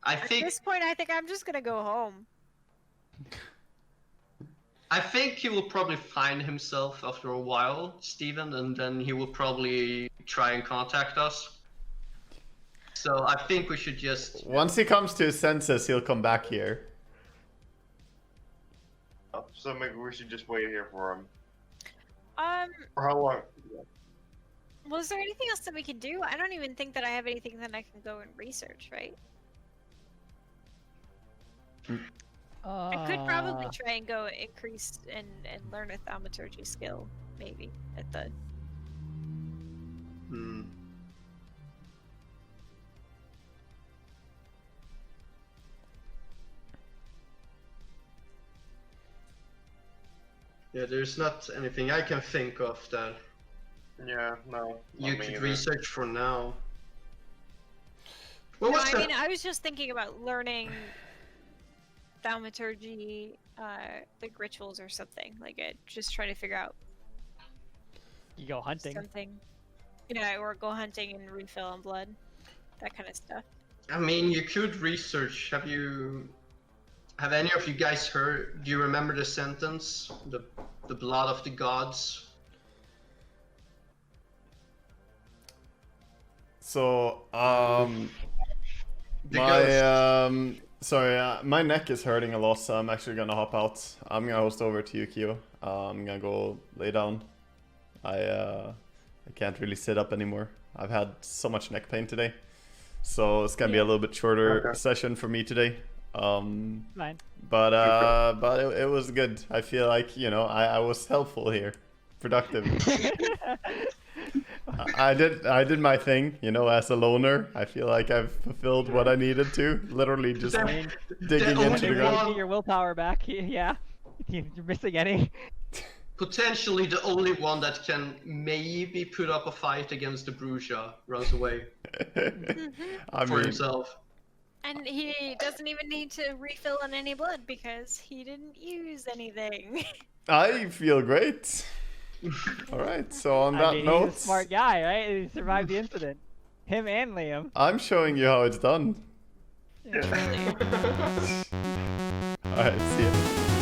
At this point, I think I'm just gonna go home. I think he will probably find himself after a while, Steven, and then he will probably try and contact us. So I think we should just... Once he comes to his senses, he'll come back here. So maybe we should just wait here for him. For how long? Was there anything else that we could do? I don't even think that I have anything that I can go and research, right? I could probably try and go increase and learn a thaumaturgy skill, maybe, at the... Hmm. Yeah, there's not anything I can think of that Yeah, no. you could research for now. What No, was I mean, I was just thinking about learning thaumaturgy, like rituals or something. Like, just trying to figure out You go hunting. something. Yeah, or go hunting and refill on blood. That kind of stuff. I mean, you could research. Have any of you guys heard? Do you remember the sentence? The blood of the gods. So, The ghost. sorry, my neck is hurting a lot, so I'm actually gonna hop out. I'm gonna host over to you, Kyo. I'm gonna go lay down. I can't really sit up anymore. I've had so much neck pain today, so it's gonna be a little bit shorter session for me today. Fine. But it was good. I feel like, you know, I was helpful here, productive. I did my thing, you know, as a loner. I feel like I've fulfilled what I needed to. Literally just digging into the ground. Get your willpower back. Yeah. You're missing any. Potentially the only one that can maybe put up a fight against the Bruja runs away for himself. And he doesn't even need to refill on any blood because he didn't use anything. I feel great. All right, so on that note, he's a smart guy, right? He survived the incident. Him and Liam. I'm showing you how it's done. Yeah. All right, see ya.